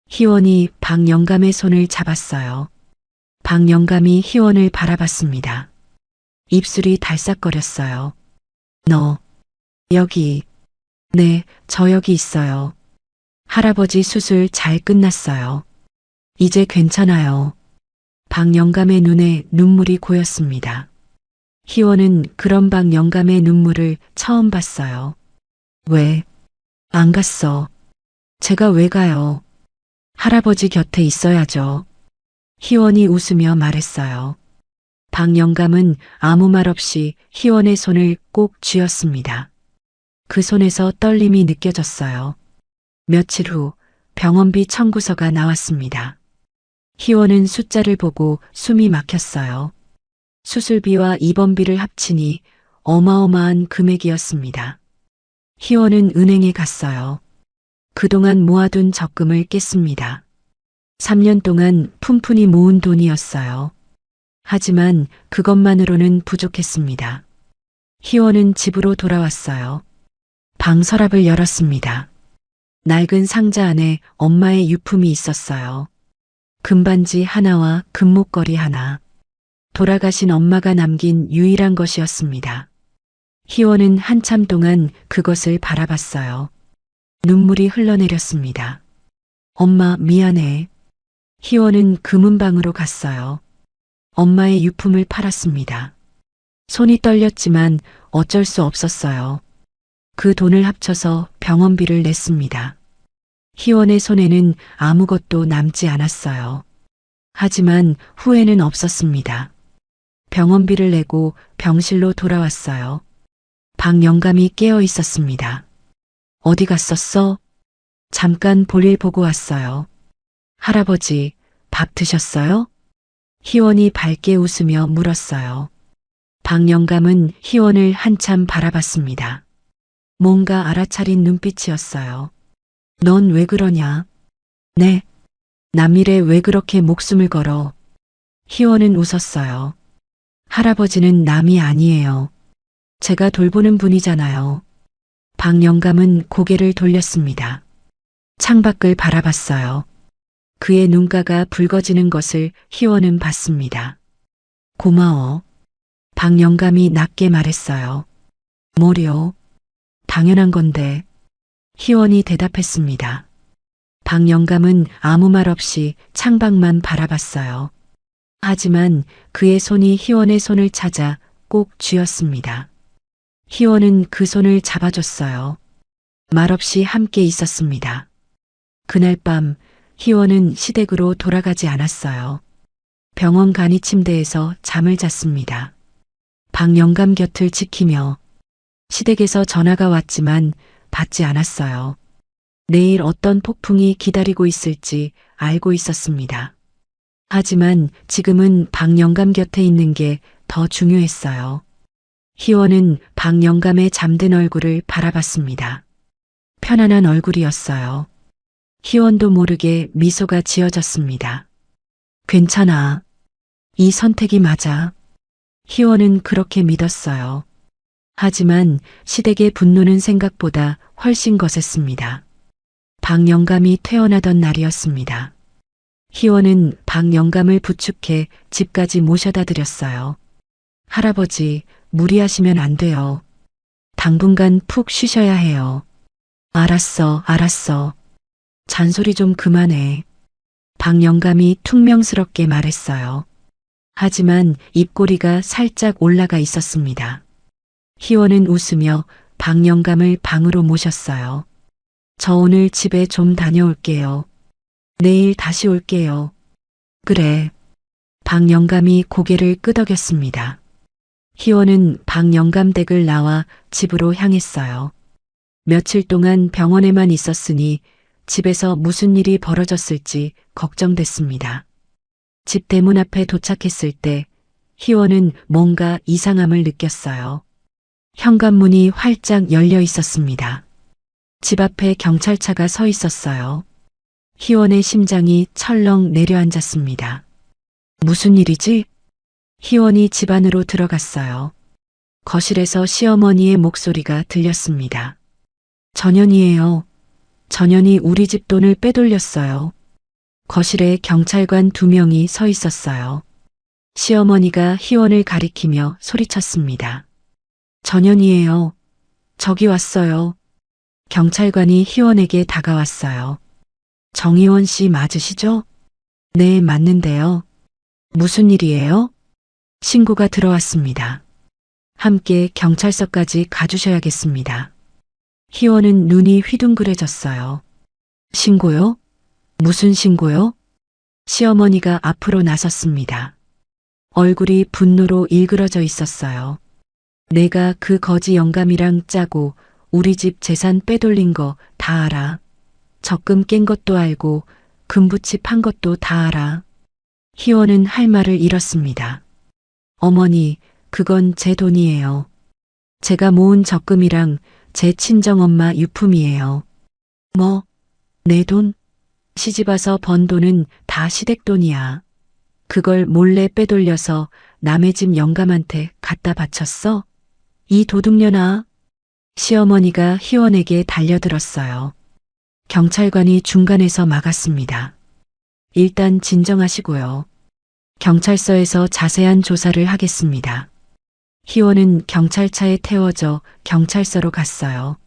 희원이 박 영감의 손을 잡았어요. 박 영감이 희원을 바라봤습니다. 입술이 달싹거렸어요. 너, 여기. 네, 저 여기 있어요. 할아버지 수술 잘 끝났어요. 이제 괜찮아요. 박 영감의 눈에 눈물이 고였습니다. 희원은 그런 박 영감의 눈물을 처음 봤어요. 왜? 안 갔어. 제가 왜 가요? 할아버지 곁에 있어야죠. 희원이 웃으며 말했어요. 박 영감은 아무 말 없이 희원의 손을 꼭 쥐었습니다. 그 손에서 떨림이 느껴졌어요. 며칠 후 병원비 청구서가 나왔습니다. 희원은 숫자를 보고 숨이 막혔어요. 수술비와 입원비를 합치니 어마어마한 금액이었습니다. 희원은 은행에 갔어요. 그동안 모아둔 적금을 깼습니다. 3년 동안 푼푼히 모은 돈이었어요. 하지만 그것만으로는 부족했습니다. 희원은 집으로 돌아왔어요. 방 서랍을 열었습니다. 낡은 상자 안에 엄마의 유품이 있었어요. 금반지 하나와 금목걸이 하나. 돌아가신 엄마가 남긴 유일한 것이었습니다. 희원은 한참 동안 그것을 바라봤어요. 눈물이 흘러내렸습니다. 엄마, 미안해. 희원은 금은방으로 갔어요. 엄마의 유품을 팔았습니다. 손이 떨렸지만 어쩔 수 없었어요. 그 돈을 합쳐서 병원비를 냈습니다. 희원의 손에는 아무것도 남지 않았어요. 하지만 후회는 없었습니다. 병원비를 내고 병실로 돌아왔어요. 박 영감이 깨어 있었습니다. 어디 갔었어? 잠깐 볼일 보고 왔어요. 할아버지, 밥 드셨어요? 희원이 밝게 웃으며 물었어요. 박 영감은 희원을 한참 바라봤습니다. 뭔가 알아차린 눈빛이었어요. 넌 왜 그러냐? 네. 남일에 왜 그렇게 목숨을 걸어? 희원은 웃었어요. 할아버지는 남이 아니에요. 제가 돌보는 분이잖아요. 박 영감은 고개를 돌렸습니다. 창밖을 바라봤어요. 그의 눈가가 붉어지는 것을 희원은 봤습니다. 고마워. 박 영감이 낮게 말했어요. 뭐려? 당연한 건데. 희원이 대답했습니다. 박 영감은 아무 말 없이 창밖만 바라봤어요. 하지만 그의 손이 희원의 손을 찾아 꼭 쥐었습니다. 희원은 그 손을 잡아줬어요. 말없이 함께 있었습니다. 그날 밤 희원은 시댁으로 돌아가지 않았어요. 병원 간이 침대에서 잠을 잤습니다. 박 영감 곁을 지키며 시댁에서 전화가 왔지만 받지 않았어요. 내일 어떤 폭풍이 기다리고 있을지 알고 있었습니다. 하지만 지금은 박 영감 곁에 있는 게 더 중요했어요. 희원은 박 영감의 잠든 얼굴을 바라봤습니다. 편안한 얼굴이었어요. 희원도 모르게 미소가 지어졌습니다. 괜찮아. 이 선택이 맞아. 희원은 그렇게 믿었어요. 하지만 시댁의 분노는 생각보다 훨씬 거셌습니다. 박 영감이 퇴원하던 날이었습니다. 희원은 박 영감을 부축해 집까지 모셔다 드렸어요. 할아버지, 무리하시면 안 돼요. 당분간 푹 쉬셔야 해요. 알았어, 알았어. 잔소리 좀 그만해. 박 영감이 퉁명스럽게 말했어요. 하지만 입꼬리가 살짝 올라가 있었습니다. 희원은 웃으며 박 영감을 방으로 모셨어요. 저 오늘 집에 좀 다녀올게요. 내일 다시 올게요. 그래. 박 영감이 고개를 끄덕였습니다. 희원은 박 영감 댁을 나와 집으로 향했어요. 며칠 동안 병원에만 있었으니 집에서 무슨 일이 벌어졌을지 걱정됐습니다. 집 대문 앞에 도착했을 때 희원은 뭔가 이상함을 느꼈어요. 현관문이 활짝 열려 있었습니다. 집 앞에 경찰차가 서 있었어요. 희원의 심장이 철렁 내려앉았습니다. 무슨 일이지? 희원이 집 안으로 들어갔어요. 거실에서 시어머니의 목소리가 들렸습니다. 전현이에요. 전현이 우리 집 돈을 빼돌렸어요. 거실에 경찰관 2명이 서 있었어요. 시어머니가 희원을 가리키며 소리쳤습니다. 전현이에요. 저기 왔어요. 경찰관이 희원에게 다가왔어요. 정희원 씨 맞으시죠? 네, 맞는데요. 무슨 일이에요? 신고가 들어왔습니다. 함께 경찰서까지 가주셔야겠습니다. 희원은 눈이 휘둥그레졌어요. 신고요? 무슨 신고요? 시어머니가 앞으로 나섰습니다. 얼굴이 분노로 일그러져 있었어요. 내가 그 거지 영감이랑 짜고 우리 집 재산 빼돌린 거 다 알아. 적금 깬 것도 알고 금부치 판 것도 다 알아. 희원은 할 말을 잃었습니다. 어머니, 그건 제 돈이에요. 제가 모은 적금이랑 제 친정엄마 유품이에요. 뭐? 내 돈? 시집와서 번 돈은 다 시댁 돈이야. 그걸 몰래 빼돌려서 남의 집 영감한테 갖다 바쳤어? 이 도둑년아. 시어머니가 희원에게 달려들었어요. 경찰관이 중간에서 막았습니다. 일단 진정하시고요. 경찰서에서 자세한 조사를 하겠습니다. 희원은 경찰차에 태워져 경찰서로 갔어요.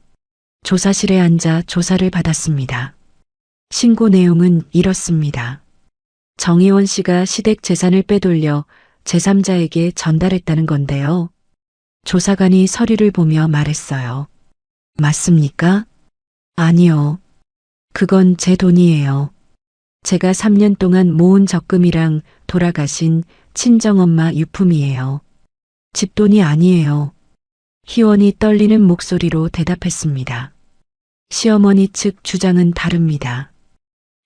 조사실에 앉아 조사를 받았습니다. 신고 내용은 이렇습니다. 정희원 씨가 시댁 재산을 빼돌려 제3자에게 전달했다는 건데요. 조사관이 서류를 보며 말했어요. 맞습니까? 아니요. 그건 제 돈이에요. 제가 3년 동안 모은 적금이랑 돌아가신 친정엄마 유품이에요. 집돈이 아니에요. 희원이 떨리는 목소리로 대답했습니다. 시어머니 측 주장은 다릅니다.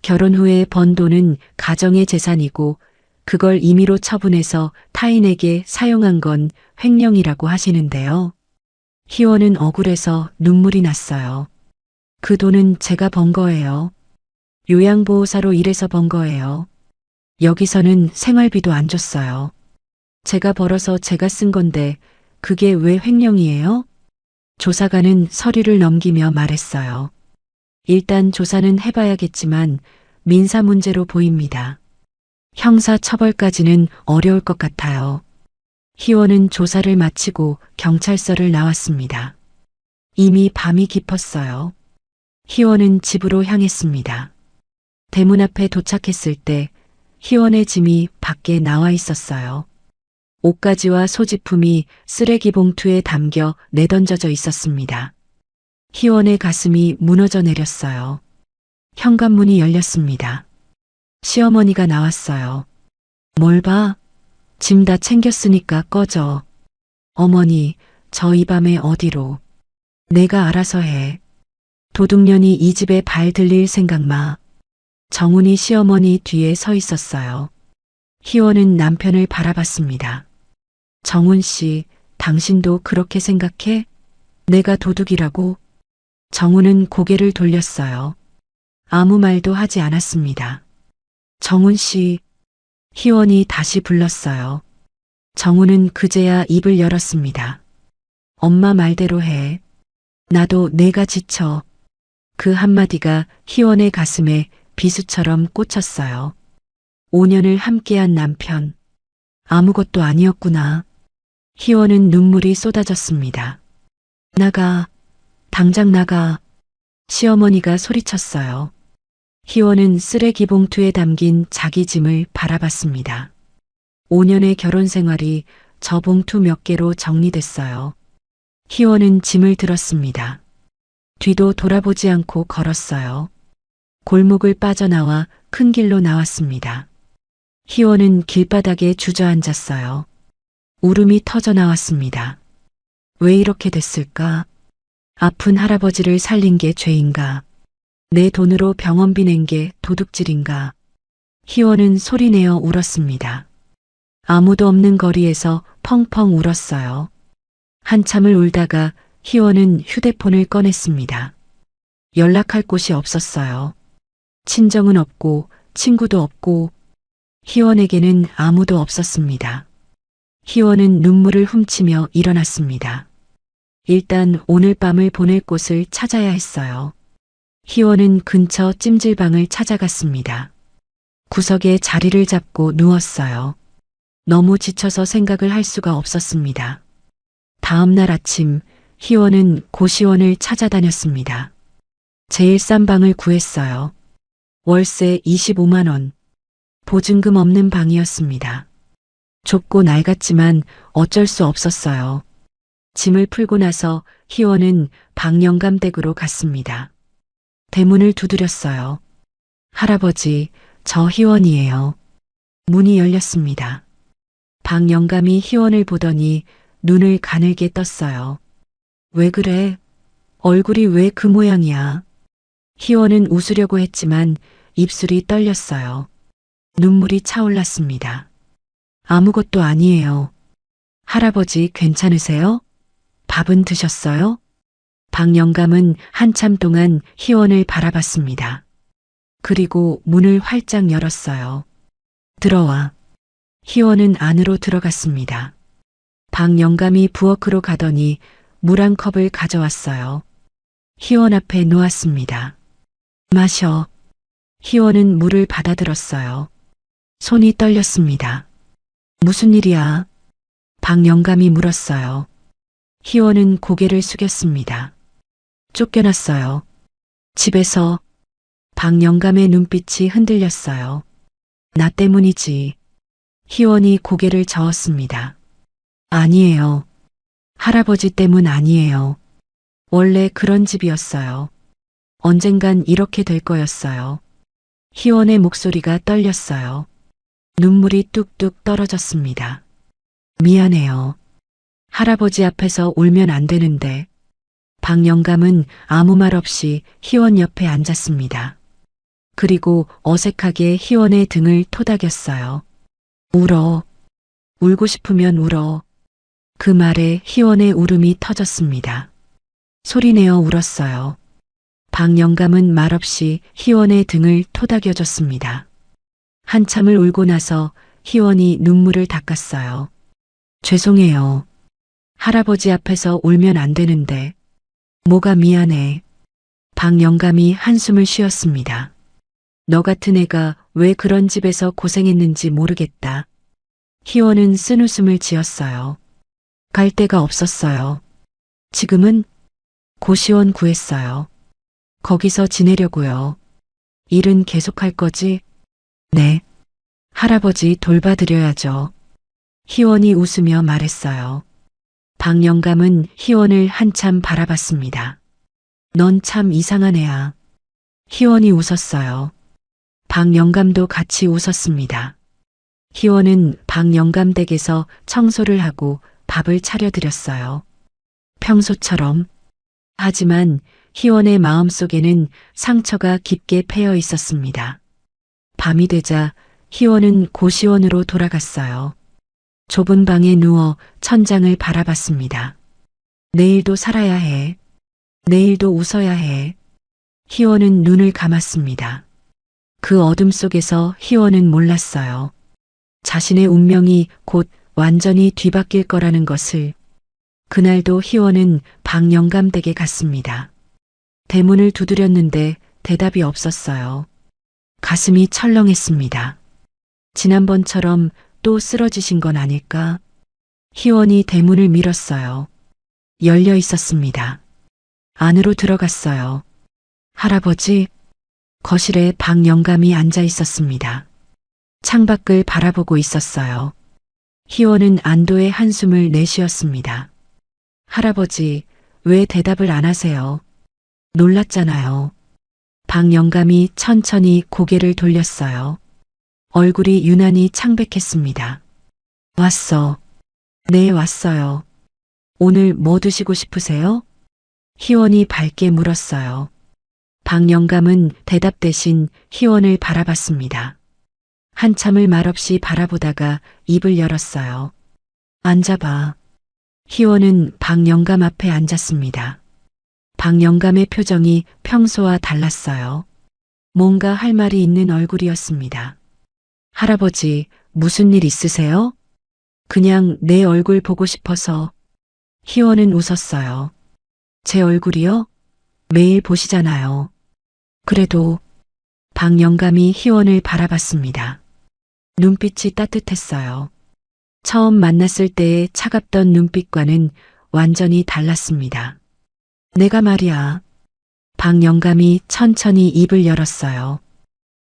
결혼 후에 번 돈은 가정의 재산이고 그걸 임의로 처분해서 타인에게 사용한 건 횡령이라고 하시는데요. 희원은 억울해서 눈물이 났어요. 그 돈은 제가 번 거예요. 요양보호사로 일해서 번 거예요. 여기서는 생활비도 안 줬어요. 제가 벌어서 제가 쓴 건데 그게 왜 횡령이에요? 조사관은 서류를 넘기며 말했어요. 일단 조사는 해봐야겠지만 민사 문제로 보입니다. 형사 처벌까지는 어려울 것 같아요. 희원은 조사를 마치고 경찰서를 나왔습니다. 이미 밤이 깊었어요. 희원은 집으로 향했습니다. 대문 앞에 도착했을 때 희원의 짐이 밖에 나와 있었어요. 옷가지와 소지품이 쓰레기 봉투에 담겨 내던져져 있었습니다. 희원의 가슴이 무너져 내렸어요. 현관문이 열렸습니다. 시어머니가 나왔어요. 뭘 봐? 짐 다 챙겼으니까 꺼져. 어머니, 저 이 밤에 어디로? 내가 알아서 해. 도둑년이 이 집에 발 들릴 생각 마. 정훈이 시어머니 뒤에 서 있었어요. 희원은 남편을 바라봤습니다. 정훈 씨, 당신도 그렇게 생각해? 내가 도둑이라고? 정훈은 고개를 돌렸어요. 아무 말도 하지 않았습니다. 정훈 씨, 희원이 다시 불렀어요. 정훈은 그제야 입을 열었습니다. 엄마 말대로 해. 나도 내가 지쳐. 그 한마디가 희원의 가슴에 비수처럼 꽂혔어요. 5년을 함께한 남편. 아무것도 아니었구나. 희원은 눈물이 쏟아졌습니다. 나가. 당장 나가. 시어머니가 소리쳤어요. 희원은 쓰레기 봉투에 담긴 자기 짐을 바라봤습니다. 5년의 결혼 생활이 저 봉투 몇 개로 정리됐어요. 희원은 짐을 들었습니다. 뒤도 돌아보지 않고 걸었어요. 골목을 빠져나와 큰 길로 나왔습니다. 희원은 길바닥에 주저앉았어요. 울음이 터져 나왔습니다. 왜 이렇게 됐을까? 아픈 할아버지를 살린 게 죄인가? 내 돈으로 병원비 낸 게 도둑질인가? 희원은 소리내어 울었습니다. 아무도 없는 거리에서 펑펑 울었어요. 한참을 울다가 희원은 휴대폰을 꺼냈습니다. 연락할 곳이 없었어요. 친정은 없고 친구도 없고 희원에게는 아무도 없었습니다. 희원은 눈물을 훔치며 일어났습니다. 일단 오늘 밤을 보낼 곳을 찾아야 했어요. 희원은 근처 찜질방을 찾아갔습니다. 구석에 자리를 잡고 누웠어요. 너무 지쳐서 생각을 할 수가 없었습니다. 다음 날 아침 희원은 고시원을 찾아다녔습니다. 제일 싼 방을 구했어요. 월세 25만 원. 보증금 없는 방이었습니다. 좁고 낡았지만 어쩔 수 없었어요. 짐을 풀고 나서 희원은 방 영감댁으로 갔습니다. 대문을 두드렸어요. 할아버지, 저 희원이에요. 문이 열렸습니다. 방 영감이 희원을 보더니 눈을 가늘게 떴어요. 왜 그래? 얼굴이 왜 그 모양이야? 희원은 웃으려고 했지만 입술이 떨렸어요. 눈물이 차올랐습니다. 아무것도 아니에요. 할아버지 괜찮으세요? 밥은 드셨어요? 방 영감은 한참 동안 희원을 바라봤습니다. 그리고 문을 활짝 열었어요. 들어와. 희원은 안으로 들어갔습니다. 방 영감이 부엌으로 가더니 물 한 컵을 가져왔어요. 희원 앞에 놓았습니다. 마셔. 희원은 물을 받아들었어요. 손이 떨렸습니다. 무슨 일이야? 방 영감이 물었어요. 희원은 고개를 숙였습니다. 쫓겨났어요. 집에서. 방 영감의 눈빛이 흔들렸어요. 나 때문이지. 희원이 고개를 저었습니다. 아니에요. 할아버지 때문 아니에요. 원래 그런 집이었어요. 언젠간 이렇게 될 거였어요. 희원의 목소리가 떨렸어요. 눈물이 뚝뚝 떨어졌습니다. 미안해요. 할아버지 앞에서 울면 안 되는데. 박영감은 아무 말 없이 희원 옆에 앉았습니다. 그리고 어색하게 희원의 등을 토닥였어요. 울어. 울고 싶으면 울어. 그 말에 희원의 울음이 터졌습니다. 소리내어 울었어요. 박영감은 말없이 희원의 등을 토닥여줬습니다. 한참을 울고 나서 희원이 눈물을 닦았어요. 죄송해요. 할아버지 앞에서 울면 안 되는데. 뭐가 미안해. 박영감이 한숨을 쉬었습니다. 너 같은 애가 왜 그런 집에서 고생했는지 모르겠다. 희원은 쓴웃음을 지었어요. 갈 데가 없었어요. 지금은 고시원 구했어요. 거기서 지내려고요. 일은 계속할 거지? 네. 할아버지 돌봐드려야죠. 희원이 웃으며 말했어요. 박영감은 희원을 한참 바라봤습니다. 넌 참 이상한 애야. 희원이 웃었어요. 박영감도 같이 웃었습니다. 희원은 박영감 댁에서 청소를 하고 밥을 차려드렸어요. 평소처럼. 하지만 희원의 마음속에는 상처가 깊게 패여 있었습니다. 밤이 되자 희원은 고시원으로 돌아갔어요. 좁은 방에 누워 천장을 바라봤습니다. 내일도 살아야 해. 내일도 웃어야 해. 희원은 눈을 감았습니다. 그 어둠 속에서 희원은 몰랐어요. 자신의 운명이 곧 완전히 뒤바뀔 거라는 것을. 그날도 희원은 박영감 댁에 갔습니다. 대문을 두드렸는데 대답이 없었어요. 가슴이 철렁했습니다. 지난번처럼 또 쓰러지신 건 아닐까? 희원이 대문을 밀었어요. 열려 있었습니다. 안으로 들어갔어요. 할아버지, 거실에 박영감이 앉아 있었습니다. 창밖을 바라보고 있었어요. 희원은 안도의 한숨을 내쉬었습니다. 할아버지, 왜 대답을 안 하세요? 놀랐잖아요. 박영감이 천천히 고개를 돌렸어요. 얼굴이 유난히 창백했습니다. 왔어. 네, 왔어요. 오늘 뭐 드시고 싶으세요? 희원이 밝게 물었어요. 박영감은 대답 대신 희원을 바라봤습니다. 한참을 말없이 바라보다가 입을 열었어요. 앉아봐. 희원은 박영감 앞에 앉았습니다. 박영감의 표정이 평소와 달랐어요. 뭔가 할 말이 있는 얼굴이었습니다. 할아버지, 무슨 일 있으세요? 그냥 내 얼굴 보고 싶어서. 희원은 웃었어요. 제 얼굴이요? 매일 보시잖아요. 그래도. 박영감이 희원을 바라봤습니다. 눈빛이 따뜻했어요. 처음 만났을 때의 차갑던 눈빛과는 완전히 달랐습니다. 내가 말이야. 박영감이 천천히 입을 열었어요.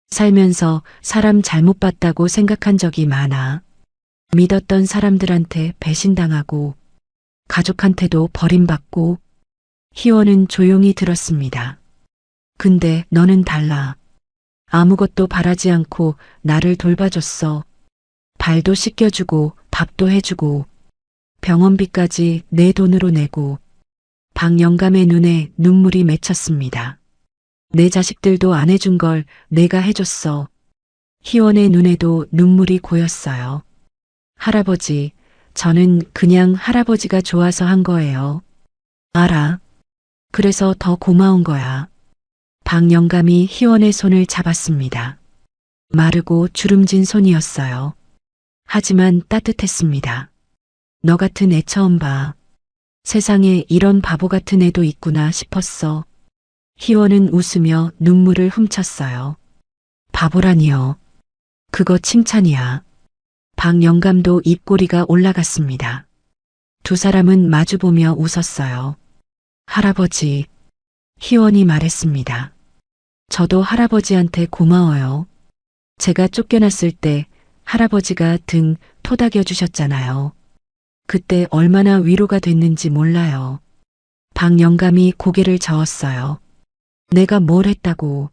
살면서 사람 잘못 봤다고 생각한 적이 많아. 믿었던 사람들한테 배신당하고 가족한테도 버림받고. 희원은 조용히 들었습니다. 근데 너는 달라. 아무것도 바라지 않고 나를 돌봐줬어. 발도 씻겨주고 밥도 해주고 병원비까지 내 돈으로 내고. 박영감의 눈에 눈물이 맺혔습니다. 내 자식들도 안 해준 걸 내가 해줬어. 희원의 눈에도 눈물이 고였어요. 할아버지, 저는 그냥 할아버지가 좋아서 한 거예요. 알아. 그래서 더 고마운 거야. 박영감이 희원의 손을 잡았습니다. 마르고 주름진 손이었어요. 하지만 따뜻했습니다. 너 같은 애 처음 봐. 세상에 이런 바보 같은 애도 있구나 싶었어. 희원은 웃으며 눈물을 훔쳤어요. 바보라니요. 그거 칭찬이야. 박영감도 입꼬리가 올라갔습니다. 두 사람은 마주보며 웃었어요. 할아버지, 희원이 말했습니다. 저도 할아버지한테 고마워요. 제가 쫓겨났을 때 할아버지가 등 토닥여 주셨잖아요. 그때 얼마나 위로가 됐는지 몰라요. 박 영감이 고개를 저었어요. 내가 뭘 했다고.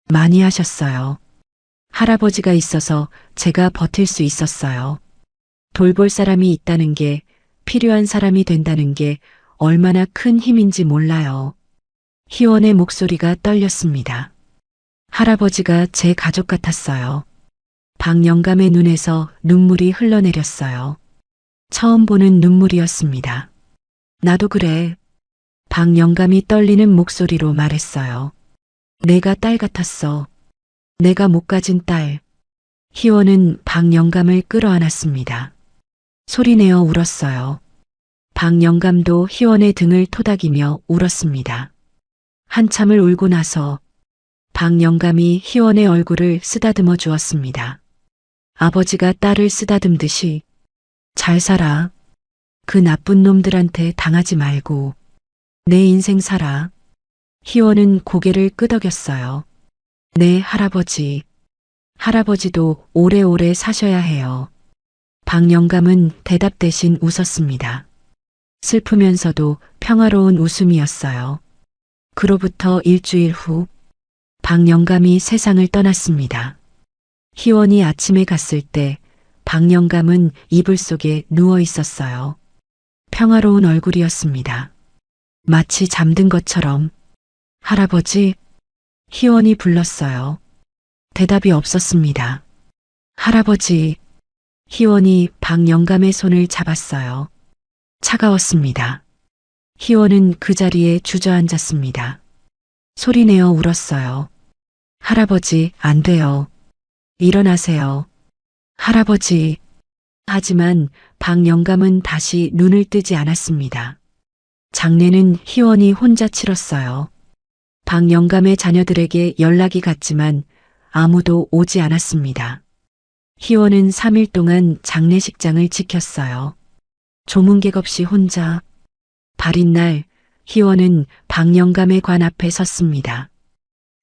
많이 하셨어요. 할아버지가 있어서 제가 버틸 수 있었어요. 돌볼 사람이 있다는 게, 필요한 사람이 된다는 게 얼마나 큰 힘인지 몰라요. 희원의 목소리가 떨렸습니다. 할아버지가 제 가족 같았어요. 박 영감의 눈에서 눈물이 흘러내렸어요. 처음 보는 눈물이었습니다. 나도 그래. 박 영감이 떨리는 목소리로 말했어요. 내가 딸 같았어. 내가 못 가진 딸. 희원은 박 영감을 끌어안았습니다. 소리내어 울었어요. 박 영감도 희원의 등을 토닥이며 울었습니다. 한참을 울고 나서 박 영감이 희원의 얼굴을 쓰다듬어 주었습니다. 아버지가 딸을 쓰다듬듯이 잘 살아. 그 나쁜 놈들한테 당하지 말고 내 인생 살아. 희원은 고개를 끄덕였어요. 네, 할아버지. 할아버지도 오래오래 사셔야 해요. 박 영감은 대답 대신 웃었습니다. 슬프면서도 평화로운 웃음이었어요. 그로부터 일주일 후, 박 영감이 세상을 떠났습니다. 희원이 아침에 갔을 때 박 영감은 이불 속에 누워 있었어요. 평화로운 얼굴이었습니다. 마치 잠든 것처럼. 할아버지? 희원이 불렀어요. 대답이 없었습니다. 할아버지. 희원이 박 영감의 손을 잡았어요. 차가웠습니다. 희원은 그 자리에 주저앉았습니다. 소리내어 울었어요. 할아버지, 안 돼요. 일어나세요. 할아버지. 하지만 박 영감은 다시 눈을 뜨지 않았습니다. 장례는 희원이 혼자 치렀어요. 박 영감의 자녀들에게 연락이 갔지만 아무도 오지 않았습니다. 희원은 3일 동안 장례식장을 지켰어요. 조문객 없이 혼자. 발인 날 희원은 박 영감의 관 앞에 섰습니다.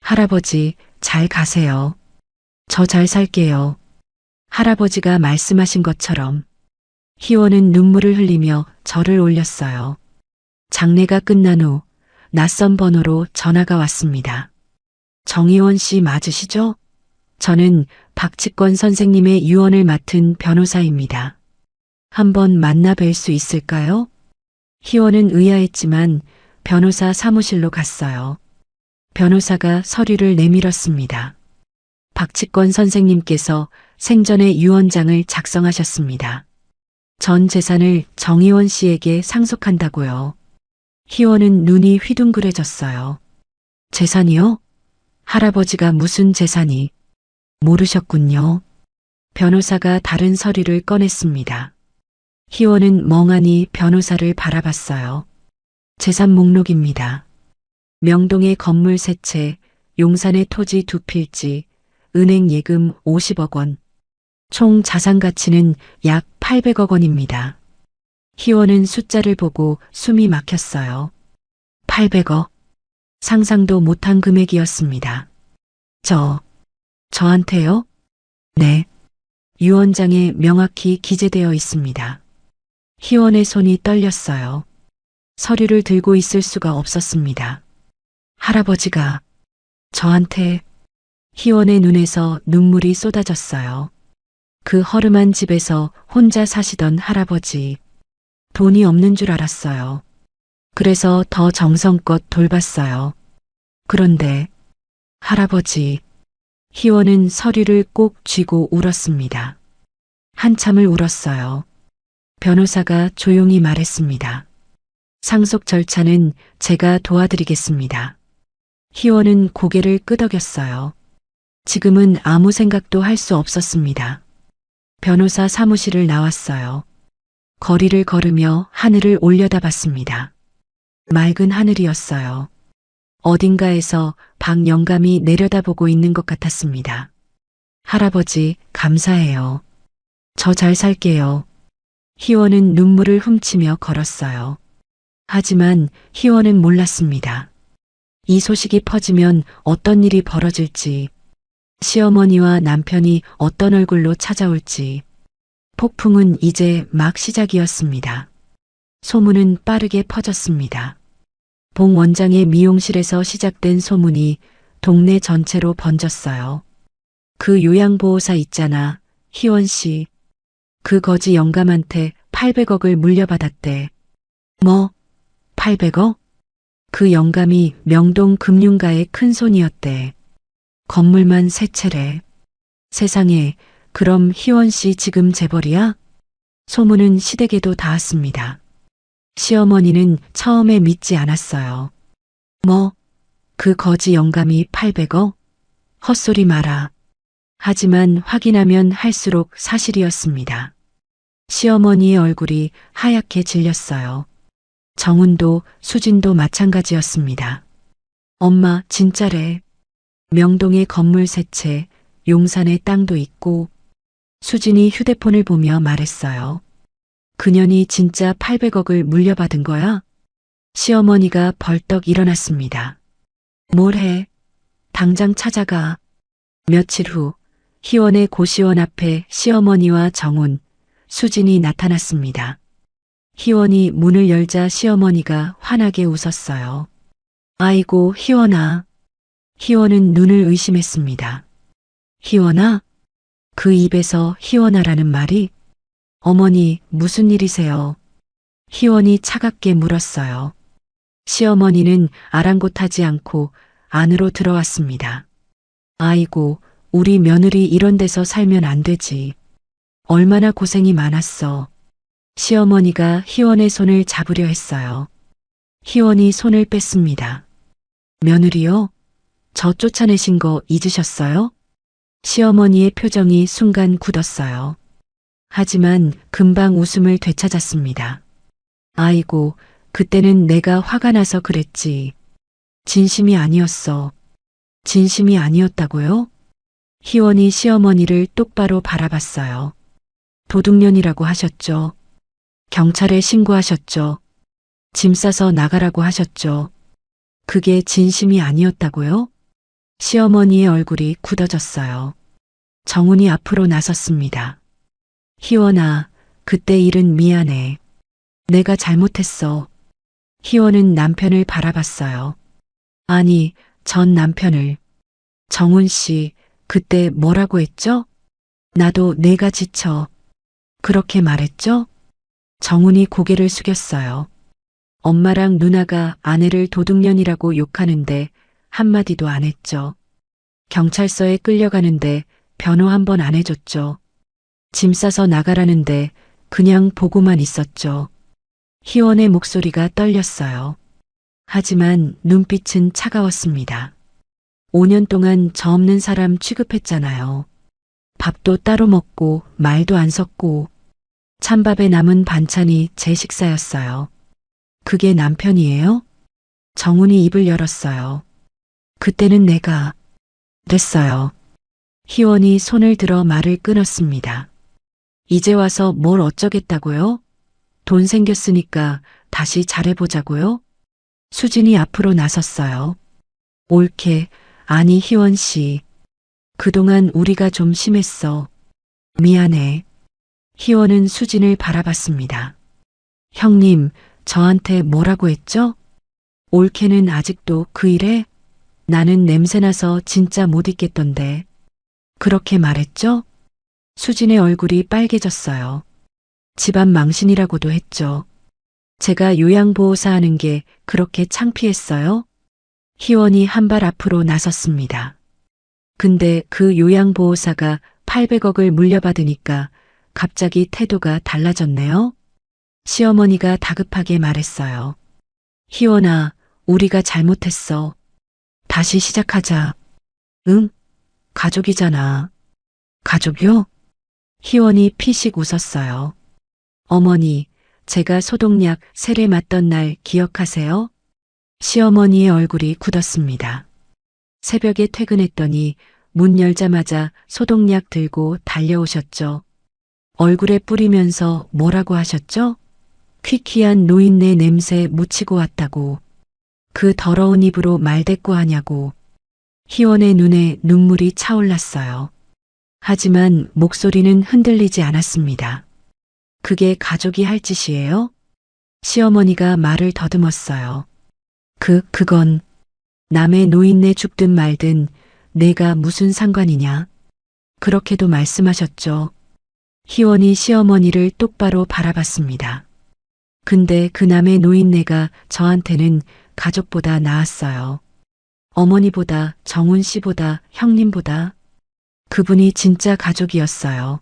할아버지, 잘 가세요. 저 잘 살게요. 할아버지가 말씀하신 것처럼. 희원은 눈물을 흘리며 절을 올렸어요. 장례가 끝난 후 낯선 번호로 전화가 왔습니다. 정희원 씨 맞으시죠? 저는 박치권 선생님의 유언을 맡은 변호사입니다. 한번 만나 뵐 수 있을까요? 희원은 의아했지만 변호사 사무실로 갔어요. 변호사가 서류를 내밀었습니다. 박치권 선생님께서 생전에 유언장을 작성하셨습니다. 전 재산을 정희원 씨에게 상속한다고요. 희원은 눈이 휘둥그레졌어요. 재산이요? 할아버지가 무슨 재산이? 모르셨군요. 변호사가 다른 서류를 꺼냈습니다. 희원은 멍하니 변호사를 바라봤어요. 재산 목록입니다. 명동의 건물 3채, 용산의 토지 2필지, 은행 예금 50억 원. 총 자산 가치는 약 800억 원입니다. 희원은 숫자를 보고 숨이 막혔어요. 800억. 상상도 못한 금액이었습니다. 저한테요? 네. 유언장에 명확히 기재되어 있습니다. 희원의 손이 떨렸어요. 서류를 들고 있을 수가 없었습니다. 할아버지가 저한테. 희원의 눈에서 눈물이 쏟아졌어요. 그 허름한 집에서 혼자 사시던 할아버지. 돈이 없는 줄 알았어요. 그래서 더 정성껏 돌봤어요. 그런데 할아버지. 희원은 서류를 꼭 쥐고 울었습니다. 한참을 울었어요. 변호사가 조용히 말했습니다. 상속 절차는 제가 도와드리겠습니다. 희원은 고개를 끄덕였어요. 지금은 아무 생각도 할 수 없었습니다. 변호사 사무실을 나왔어요. 거리를 걸으며 하늘을 올려다봤습니다. 맑은 하늘이었어요. 어딘가에서 박 영감이 내려다보고 있는 것 같았습니다. 할아버지, 감사해요. 저 잘 살게요. 희원은 눈물을 훔치며 걸었어요. 하지만 희원은 몰랐습니다. 이 소식이 퍼지면 어떤 일이 벌어질지, 시어머니와 남편이 어떤 얼굴로 찾아올지, 폭풍은 이제 막 시작이었습니다. 소문은 빠르게 퍼졌습니다. 봉 원장의 미용실에서 시작된 소문이 동네 전체로 번졌어요. 그 요양보호사 있잖아, 희원 씨. 그 거지 영감한테 800억을 물려받았대. 뭐? 800억? 그 영감이 명동 금융가의 큰손이었대. 건물만 세 채래. 세상에, 그럼 희원 씨 지금 재벌이야? 소문은 시댁에도 닿았습니다. 시어머니는 처음에 믿지 않았어요. 뭐? 그 거지 영감이 800억? 헛소리 마라. 하지만 확인하면 할수록 사실이었습니다. 시어머니의 얼굴이 하얗게 질렸어요. 정훈도 수진도 마찬가지였습니다. 엄마, 진짜래. 명동에 건물 세 채, 용산에 땅도 있고. 수진이 휴대폰을 보며 말했어요. 그년이 진짜 800억을 물려받은 거야? 시어머니가 벌떡 일어났습니다. 뭘 해? 당장 찾아가. 며칠 후 희원의 고시원 앞에 시어머니와 정훈, 수진이 나타났습니다. 희원이 문을 열자 시어머니가 환하게 웃었어요. 아이고, 희원아. 희원은 눈을 의심했습니다. 희원아? 그 입에서 희원아라는 말이? 어머니, 무슨 일이세요? 희원이 차갑게 물었어요. 시어머니는 아랑곳하지 않고 안으로 들어왔습니다. 아이고, 우리 며느리 이런 데서 살면 안 되지. 얼마나 고생이 많았어. 시어머니가 희원의 손을 잡으려 했어요. 희원이 손을 뺐습니다. 며느리요? 저 쫓아내신 거 잊으셨어요? 시어머니의 표정이 순간 굳었어요. 하지만 금방 웃음을 되찾았습니다. 아이고, 그때는 내가 화가 나서 그랬지. 진심이 아니었어. 진심이 아니었다고요? 희원이 시어머니를 똑바로 바라봤어요. 도둑년이라고 하셨죠. 경찰에 신고하셨죠. 짐 싸서 나가라고 하셨죠. 그게 진심이 아니었다고요? 시어머니의 얼굴이 굳어졌어요. 정훈이 앞으로 나섰습니다. 희원아, 그때 일은 미안해. 내가 잘못했어. 희원은 남편을 바라봤어요. 아니, 전 남편을. 정훈 씨, 그때 뭐라고 했죠? 나도 내가 지쳐. 그렇게 말했죠? 정훈이 고개를 숙였어요. 엄마랑 누나가 아내를 도둑년이라고 욕하는데 한마디도 안 했죠. 경찰서에 끌려가는데 변호 한 번 안 해줬죠. 짐 싸서 나가라는데 그냥 보고만 있었죠. 희원의 목소리가 떨렸어요. 하지만 눈빛은 차가웠습니다. 5년 동안 저 없는 사람 취급했잖아요. 밥도 따로 먹고 말도 안 섞고 찬밥에 남은 반찬이 제 식사였어요. 그게 남편이에요? 정훈이 입을 열었어요. 그때는 내가 그랬어요. 희원이 손을 들어 말을 끊었습니다. 이제 와서 뭘 어쩌겠다고요? 돈 생겼으니까 다시 잘해보자고요? 수진이 앞으로 나섰어요. 옳게, 아니 희원 씨. 그동안 우리가 좀 심했어. 미안해. 희원은 수진을 바라봤습니다. 형님, 저한테 뭐라고 했죠? 옳게는 아직도 그 일에? 나는 냄새나서 진짜 못 있겠던데. 그렇게 말했죠? 수진의 얼굴이 빨개졌어요. 집안 망신이라고도 했죠. 제가 요양보호사 하는 게 그렇게 창피했어요? 희원이 한 발 앞으로 나섰습니다. 근데 그 요양보호사가 800억을 물려받으니까 갑자기 태도가 달라졌네요. 시어머니가 다급하게 말했어요. 희원아, 우리가 잘못했어. 다시 시작하자. 응? 가족이잖아. 가족이요? 희원이 피식 웃었어요. 어머니, 제가 소독약 세례 맞던 날 기억하세요? 시어머니의 얼굴이 굳었습니다. 새벽에 퇴근했더니 문 열자마자 소독약 들고 달려오셨죠. 얼굴에 뿌리면서 뭐라고 하셨죠? 퀴퀴한 노인네 냄새 묻히고 왔다고. 그 더러운 입으로 말대꾸하냐고. 희원의 눈에 눈물이 차올랐어요. 하지만 목소리는 흔들리지 않았습니다. 그게 가족이 할 짓이에요? 시어머니가 말을 더듬었어요. 그건 남의 노인네 죽든 말든 내가 무슨 상관이냐. 그렇게도 말씀하셨죠. 희원이 시어머니를 똑바로 바라봤습니다. 근데 그 남의 노인네가 저한테는 가족보다 나았어요. 어머니보다, 정훈 씨보다, 형님보다. 그분이 진짜 가족이었어요.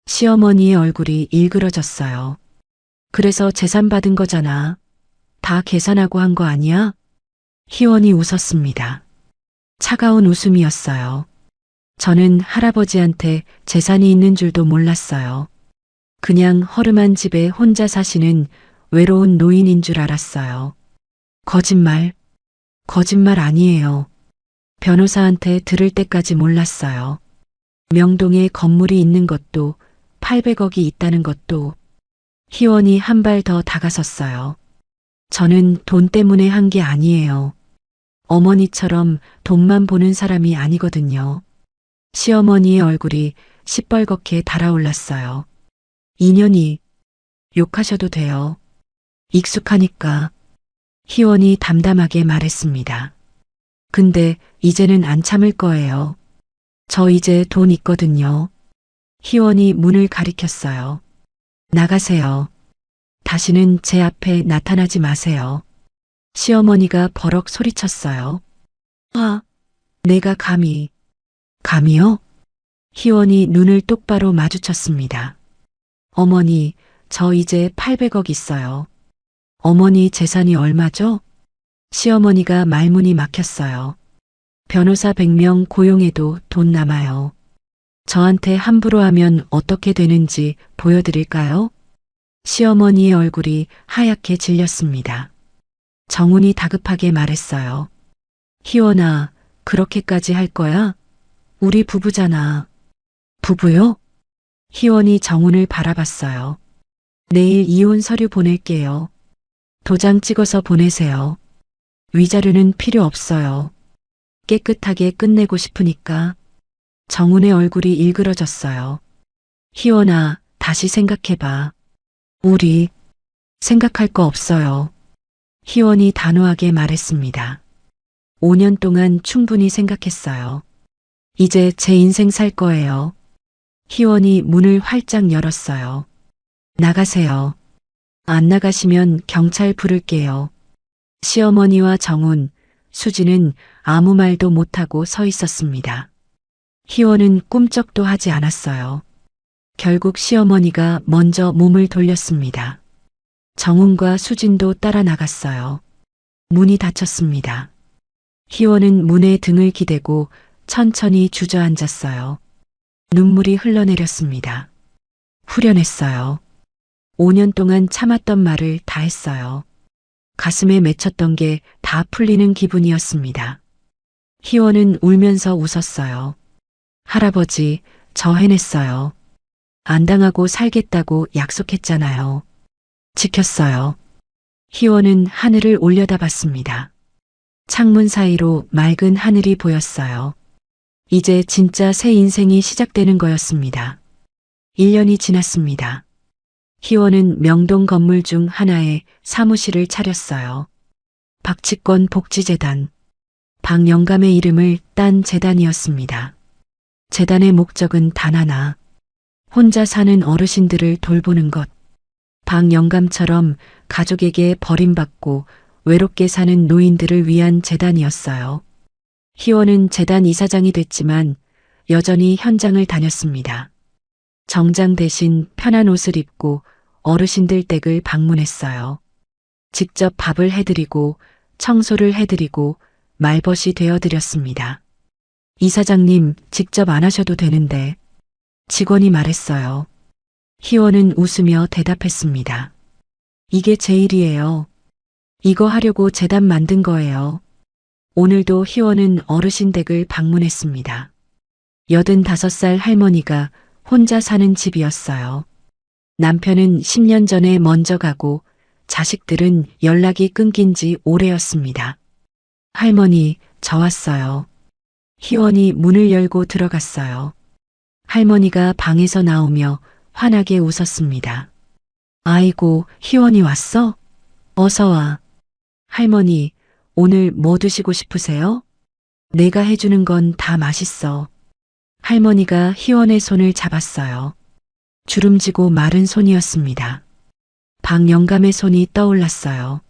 시어머니의 얼굴이 일그러졌어요. 그래서 재산 받은 거잖아. 다 계산하고 한 거 아니야? 희원이 웃었습니다. 차가운 웃음이었어요. 저는 할아버지한테 재산이 있는 줄도 몰랐어요. 그냥 허름한 집에 혼자 사시는 외로운 노인인 줄 알았어요. 거짓말 아니에요. 변호사한테 들을 때까지 몰랐어요. 명동에 건물이 있는 것도 800억이 있다는 것도. 희원이 한 발 더 다가섰어요. 저는 돈 때문에 한 게 아니에요. 어머니처럼 돈만 보는 사람이 아니거든요. 시어머니의 얼굴이 시뻘겋게 달아올랐어요. 인연이 욕하셔도 돼요. 익숙하니까. 희원이 담담하게 말했습니다. 근데 이제는 안 참을 거예요. 저 이제 돈 있거든요. 희원이 문을 가리켰어요. 나가세요. 다시는 제 앞에 나타나지 마세요. 시어머니가 버럭 소리쳤어요. 내가 감히요? 희원이 눈을 똑바로 마주쳤습니다. 어머니, 저 이제 800억 있어요. 어머니 재산이 얼마죠? 시어머니가 말문이 막혔어요. 변호사 100명 고용해도 돈 남아요. 저한테 함부로 하면 어떻게 되는지 보여드릴까요? 시어머니의 얼굴이 하얗게 질렸습니다. 정훈이 다급하게 말했어요. 희원아, 그렇게까지 할 거야? 우리 부부잖아. 부부요? 희원이 정훈을 바라봤어요. 내일 이혼 서류 보낼게요. 도장 찍어서 보내세요. 위자료는 필요 없어요. 깨끗하게 끝내고 싶으니까. 정훈의 얼굴이 일그러졌어요. 희원아, 다시 생각해봐. 우리 생각할 거 없어요. 희원이 단호하게 말했습니다. 5년 동안 충분히 생각했어요. 이제 제 인생 살 거예요. 희원이 문을 활짝 열었어요. 나가세요. 안 나가시면 경찰 부를게요. 시어머니와 정훈, 수지는 아무 말도 못하고 서 있었습니다. 희원은 꿈쩍도 하지 않았어요. 결국 시어머니가 먼저 몸을 돌렸습니다. 정훈과 수진도 따라 나갔어요. 문이 닫혔습니다. 희원은 문에 등을 기대고 천천히 주저앉았어요. 눈물이 흘러내렸습니다. 후련했어요. 5년 동안 참았던 말을 다 했어요. 가슴에 맺혔던 게 다 풀리는 기분이었습니다. 희원은 울면서 웃었어요. 할아버지, 저 해냈어요. 안 당하고 살겠다고 약속했잖아요. 지켰어요. 희원은 하늘을 올려다봤습니다. 창문 사이로 맑은 하늘이 보였어요. 이제 진짜 새 인생이 시작되는 거였습니다. 1년이 지났습니다. 희원은 명동 건물 중 하나에 사무실을 차렸어요. 박치권 복지재단. 박영감의 이름을 딴 재단이었습니다. 재단의 목적은 단 하나. 혼자 사는 어르신들을 돌보는 것. 박영감처럼 가족에게 버림받고 외롭게 사는 노인들을 위한 재단이었어요. 희원은 재단 이사장이 됐지만 여전히 현장을 다녔습니다. 정장 대신 편한 옷을 입고 어르신들 댁을 방문했어요. 직접 밥을 해드리고 청소를 해드리고 말벗이 되어드렸습니다. 이사장님, 직접 안 하셔도 되는데. 직원이 말했어요. 희원은 웃으며 대답했습니다. 이게 제 일이에요. 이거 하려고 재단 만든 거예요. 오늘도 희원은 어르신 댁을 방문했습니다. 85살 할머니가 혼자 사는 집이었어요. 남편은 10년 전에 먼저 가고 자식들은 연락이 끊긴 지 오래였습니다. 할머니, 저 왔어요. 희원이 문을 열고 들어갔어요. 할머니가 방에서 나오며 환하게 웃었습니다. 아이고, 희원이 왔어? 어서 와. 할머니, 오늘 뭐 드시고 싶으세요? 내가 해주는 건 다 맛있어. 할머니가 희원의 손을 잡았어요. 주름지고 마른 손이었습니다. 박영감의 손이 떠올랐어요.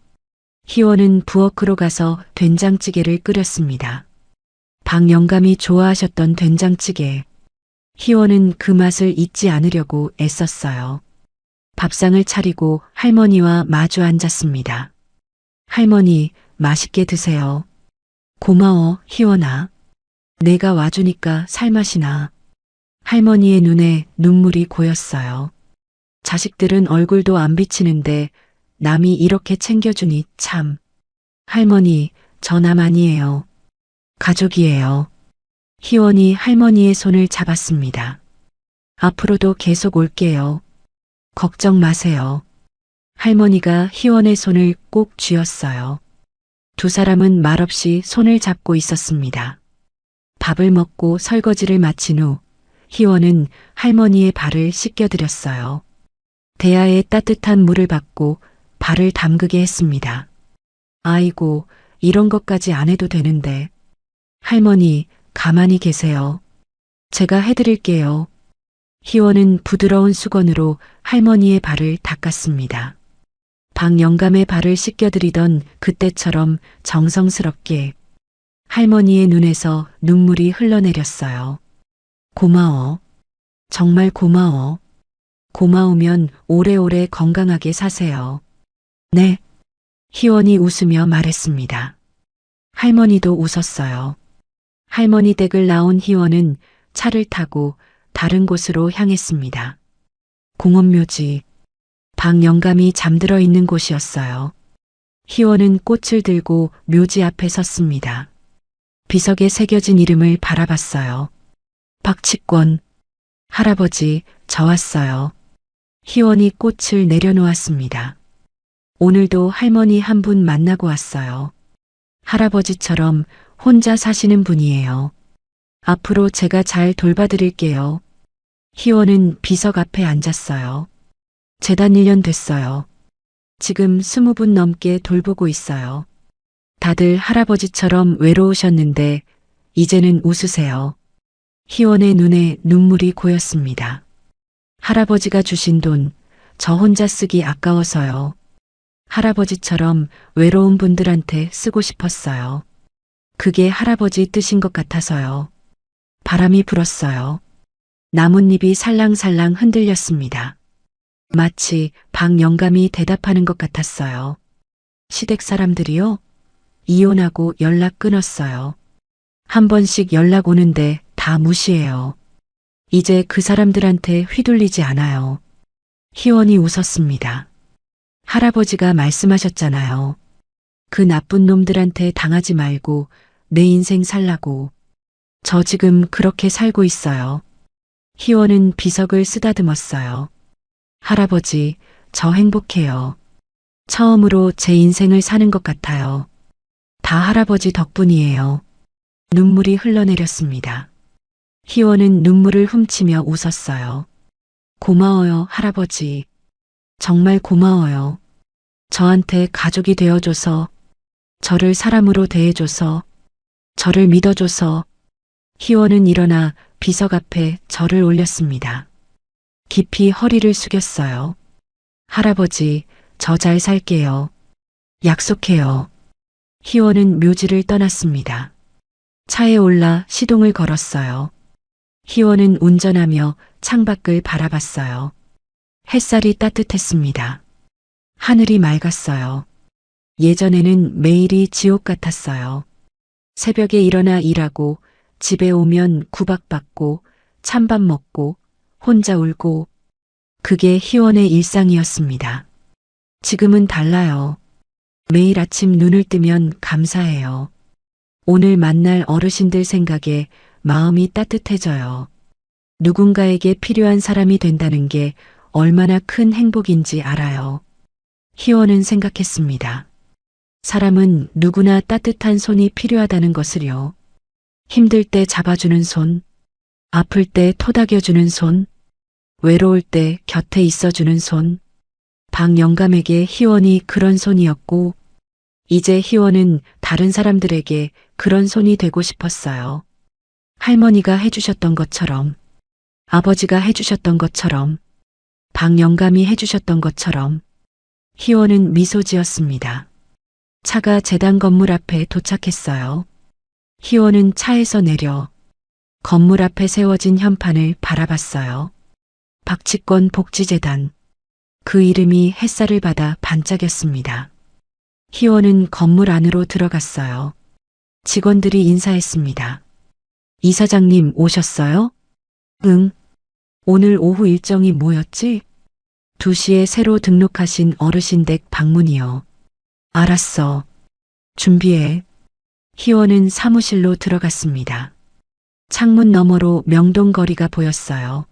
희원은 부엌으로 가서 된장찌개를 끓였습니다. 박영감이 좋아하셨던 된장찌개. 희원은 그 맛을 잊지 않으려고 애썼어요. 밥상을 차리고 할머니와 마주 앉았습니다. 할머니, 맛있게 드세요. 고마워, 희원아. 내가 와주니까 살맛이 나. 할머니의 눈에 눈물이 고였어요. 자식들은 얼굴도 안 비치는데 남이 이렇게 챙겨주니 참. 할머니, 저 남 아니에요. 가족이에요. 희원이 할머니의 손을 잡았습니다. 앞으로도 계속 올게요. 걱정 마세요. 할머니가 희원의 손을 꼭 쥐었어요. 두 사람은 말없이 손을 잡고 있었습니다. 밥을 먹고 설거지를 마친 후 희원은 할머니의 발을 씻겨드렸어요. 대야에 따뜻한 물을 받고 발을 담그게 했습니다. 아이고, 이런 것까지 안 해도 되는데. 할머니, 가만히 계세요. 제가 해드릴게요. 희원은 부드러운 수건으로 할머니의 발을 닦았습니다. 박영감의 발을 씻겨드리던 그때처럼 정성스럽게 할머니의 눈에서 눈물이 흘러내렸어요. 고마워. 정말 고마워. 고마우면 오래오래 건강하게 사세요. 네. 희원이 웃으며 말했습니다. 할머니도 웃었어요. 할머니 댁을 나온 희원은 차를 타고 다른 곳으로 향했습니다. 공원묘지. 박영감이 잠들어 있는 곳이었어요. 희원은 꽃을 들고 묘지 앞에 섰습니다. 비석에 새겨진 이름을 바라봤어요. 박치권. 할아버지, 저 왔어요. 희원이 꽃을 내려놓았습니다. 오늘도 할머니 한 분 만나고 왔어요. 할아버지처럼 혼자 사시는 분이에요. 앞으로 제가 잘 돌봐드릴게요. 희원은 비석 앞에 앉았어요. 재단 1년 됐어요. 지금 20분 넘게 돌보고 있어요. 다들 할아버지처럼 외로우셨는데 이제는 웃으세요. 희원의 눈에 눈물이 고였습니다. 할아버지가 주신 돈, 저 혼자 쓰기 아까워서요. 할아버지처럼 외로운 분들한테 쓰고 싶었어요. 그게 할아버지 뜻인 것 같아서요. 바람이 불었어요. 나뭇잎이 살랑살랑 흔들렸습니다. 마치 박영감이 대답하는 것 같았어요. 시댁 사람들이요? 이혼하고 연락 끊었어요. 한 번씩 연락 오는데 다 무시해요. 이제 그 사람들한테 휘둘리지 않아요. 희원이 웃었습니다. 할아버지가 말씀하셨잖아요. 그 나쁜 놈들한테 당하지 말고 내 인생 살라고. 저 지금 그렇게 살고 있어요. 희원은 비석을 쓰다듬었어요. 할아버지, 저 행복해요. 처음으로 제 인생을 사는 것 같아요. 다 할아버지 덕분이에요. 눈물이 흘러내렸습니다. 희원은 눈물을 훔치며 웃었어요. 고마워요, 할아버지. 정말 고마워요. 저한테 가족이 되어줘서, 저를 사람으로 대해줘서, 저를 믿어줘서. 희원은 일어나 비석 앞에 절을 올렸습니다. 깊이 허리를 숙였어요. 할아버지, 저 잘 살게요. 약속해요. 희원은 묘지를 떠났습니다. 차에 올라 시동을 걸었어요. 희원은 운전하며 창밖을 바라봤어요. 햇살이 따뜻했습니다. 하늘이 맑았어요. 예전에는 매일이 지옥 같았어요. 새벽에 일어나 일하고 집에 오면 구박받고 찬밥 먹고 혼자 울고 그게 희원의 일상이었습니다. 지금은 달라요. 매일 아침 눈을 뜨면 감사해요. 오늘 만날 어르신들 생각에 마음이 따뜻해져요. 누군가에게 필요한 사람이 된다는 게 얼마나 큰 행복인지 알아요. 희원은 생각했습니다. 사람은 누구나 따뜻한 손이 필요하다는 것을요. 힘들 때 잡아주는 손, 아플 때 토닥여주는 손, 외로울 때 곁에 있어주는 손, 박영감에게 희원이 그런 손이었고, 이제 희원은 다른 사람들에게 그런 손이 되고 싶었어요. 할머니가 해주셨던 것처럼, 아버지가 해주셨던 것처럼, 박영감이 해주셨던 것처럼, 희원은 미소 지었습니다. 차가 재단 건물 앞에 도착했어요. 희원은 차에서 내려 건물 앞에 세워진 현판을 바라봤어요. 박치권 복지재단. 그 이름이 햇살을 받아 반짝였습니다. 희원은 건물 안으로 들어갔어요. 직원들이 인사했습니다. 이사장님 오셨어요? 응. 오늘 오후 일정이 뭐였지? 2시에 새로 등록하신 어르신 댁 방문이요. 알았어. 준비해. 희원은 사무실로 들어갔습니다. 창문 너머로 명동거리가 보였어요.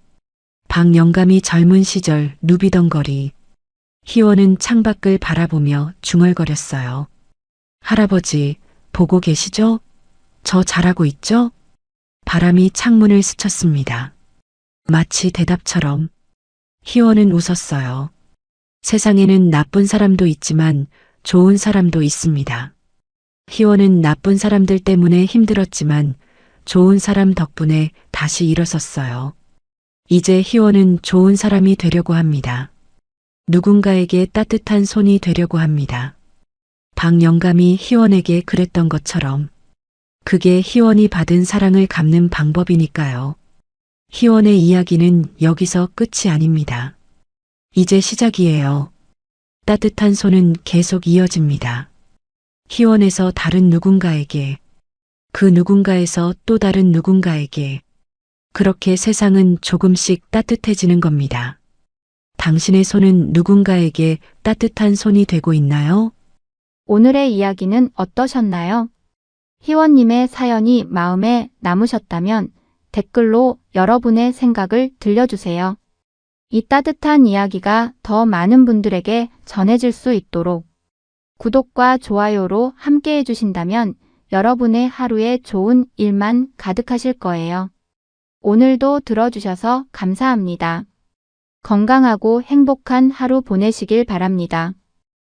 박영감이 젊은 시절 누비던 거리. 희원은 창밖을 바라보며 중얼거렸어요. 할아버지, 보고 계시죠? 저 잘하고 있죠? 바람이 창문을 스쳤습니다. 마치 대답처럼. 희원은 웃었어요. 세상에는 나쁜 사람도 있지만 좋은 사람도 있습니다. 희원은 나쁜 사람들 때문에 힘들었지만 좋은 사람 덕분에 다시 일어섰어요. 이제 희원은 좋은 사람이 되려고 합니다. 누군가에게 따뜻한 손이 되려고 합니다. 박영감이 희원에게 그랬던 것처럼 그게 희원이 받은 사랑을 갚는 방법이니까요. 희원의 이야기는 여기서 끝이 아닙니다. 이제 시작이에요. 따뜻한 손은 계속 이어집니다. 희원에서 다른 누군가에게, 그 누군가에서 또 다른 누군가에게, 그렇게 세상은 조금씩 따뜻해지는 겁니다. 당신의 손은 누군가에게 따뜻한 손이 되고 있나요? 오늘의 이야기는 어떠셨나요? 희원님의 사연이 마음에 남으셨다면 댓글로 여러분의 생각을 들려주세요. 이 따뜻한 이야기가 더 많은 분들에게 전해질 수 있도록 구독과 좋아요로 함께 해주신다면 여러분의 하루에 좋은 일만 가득하실 거예요. 오늘도 들어주셔서 감사합니다. 건강하고 행복한 하루 보내시길 바랍니다.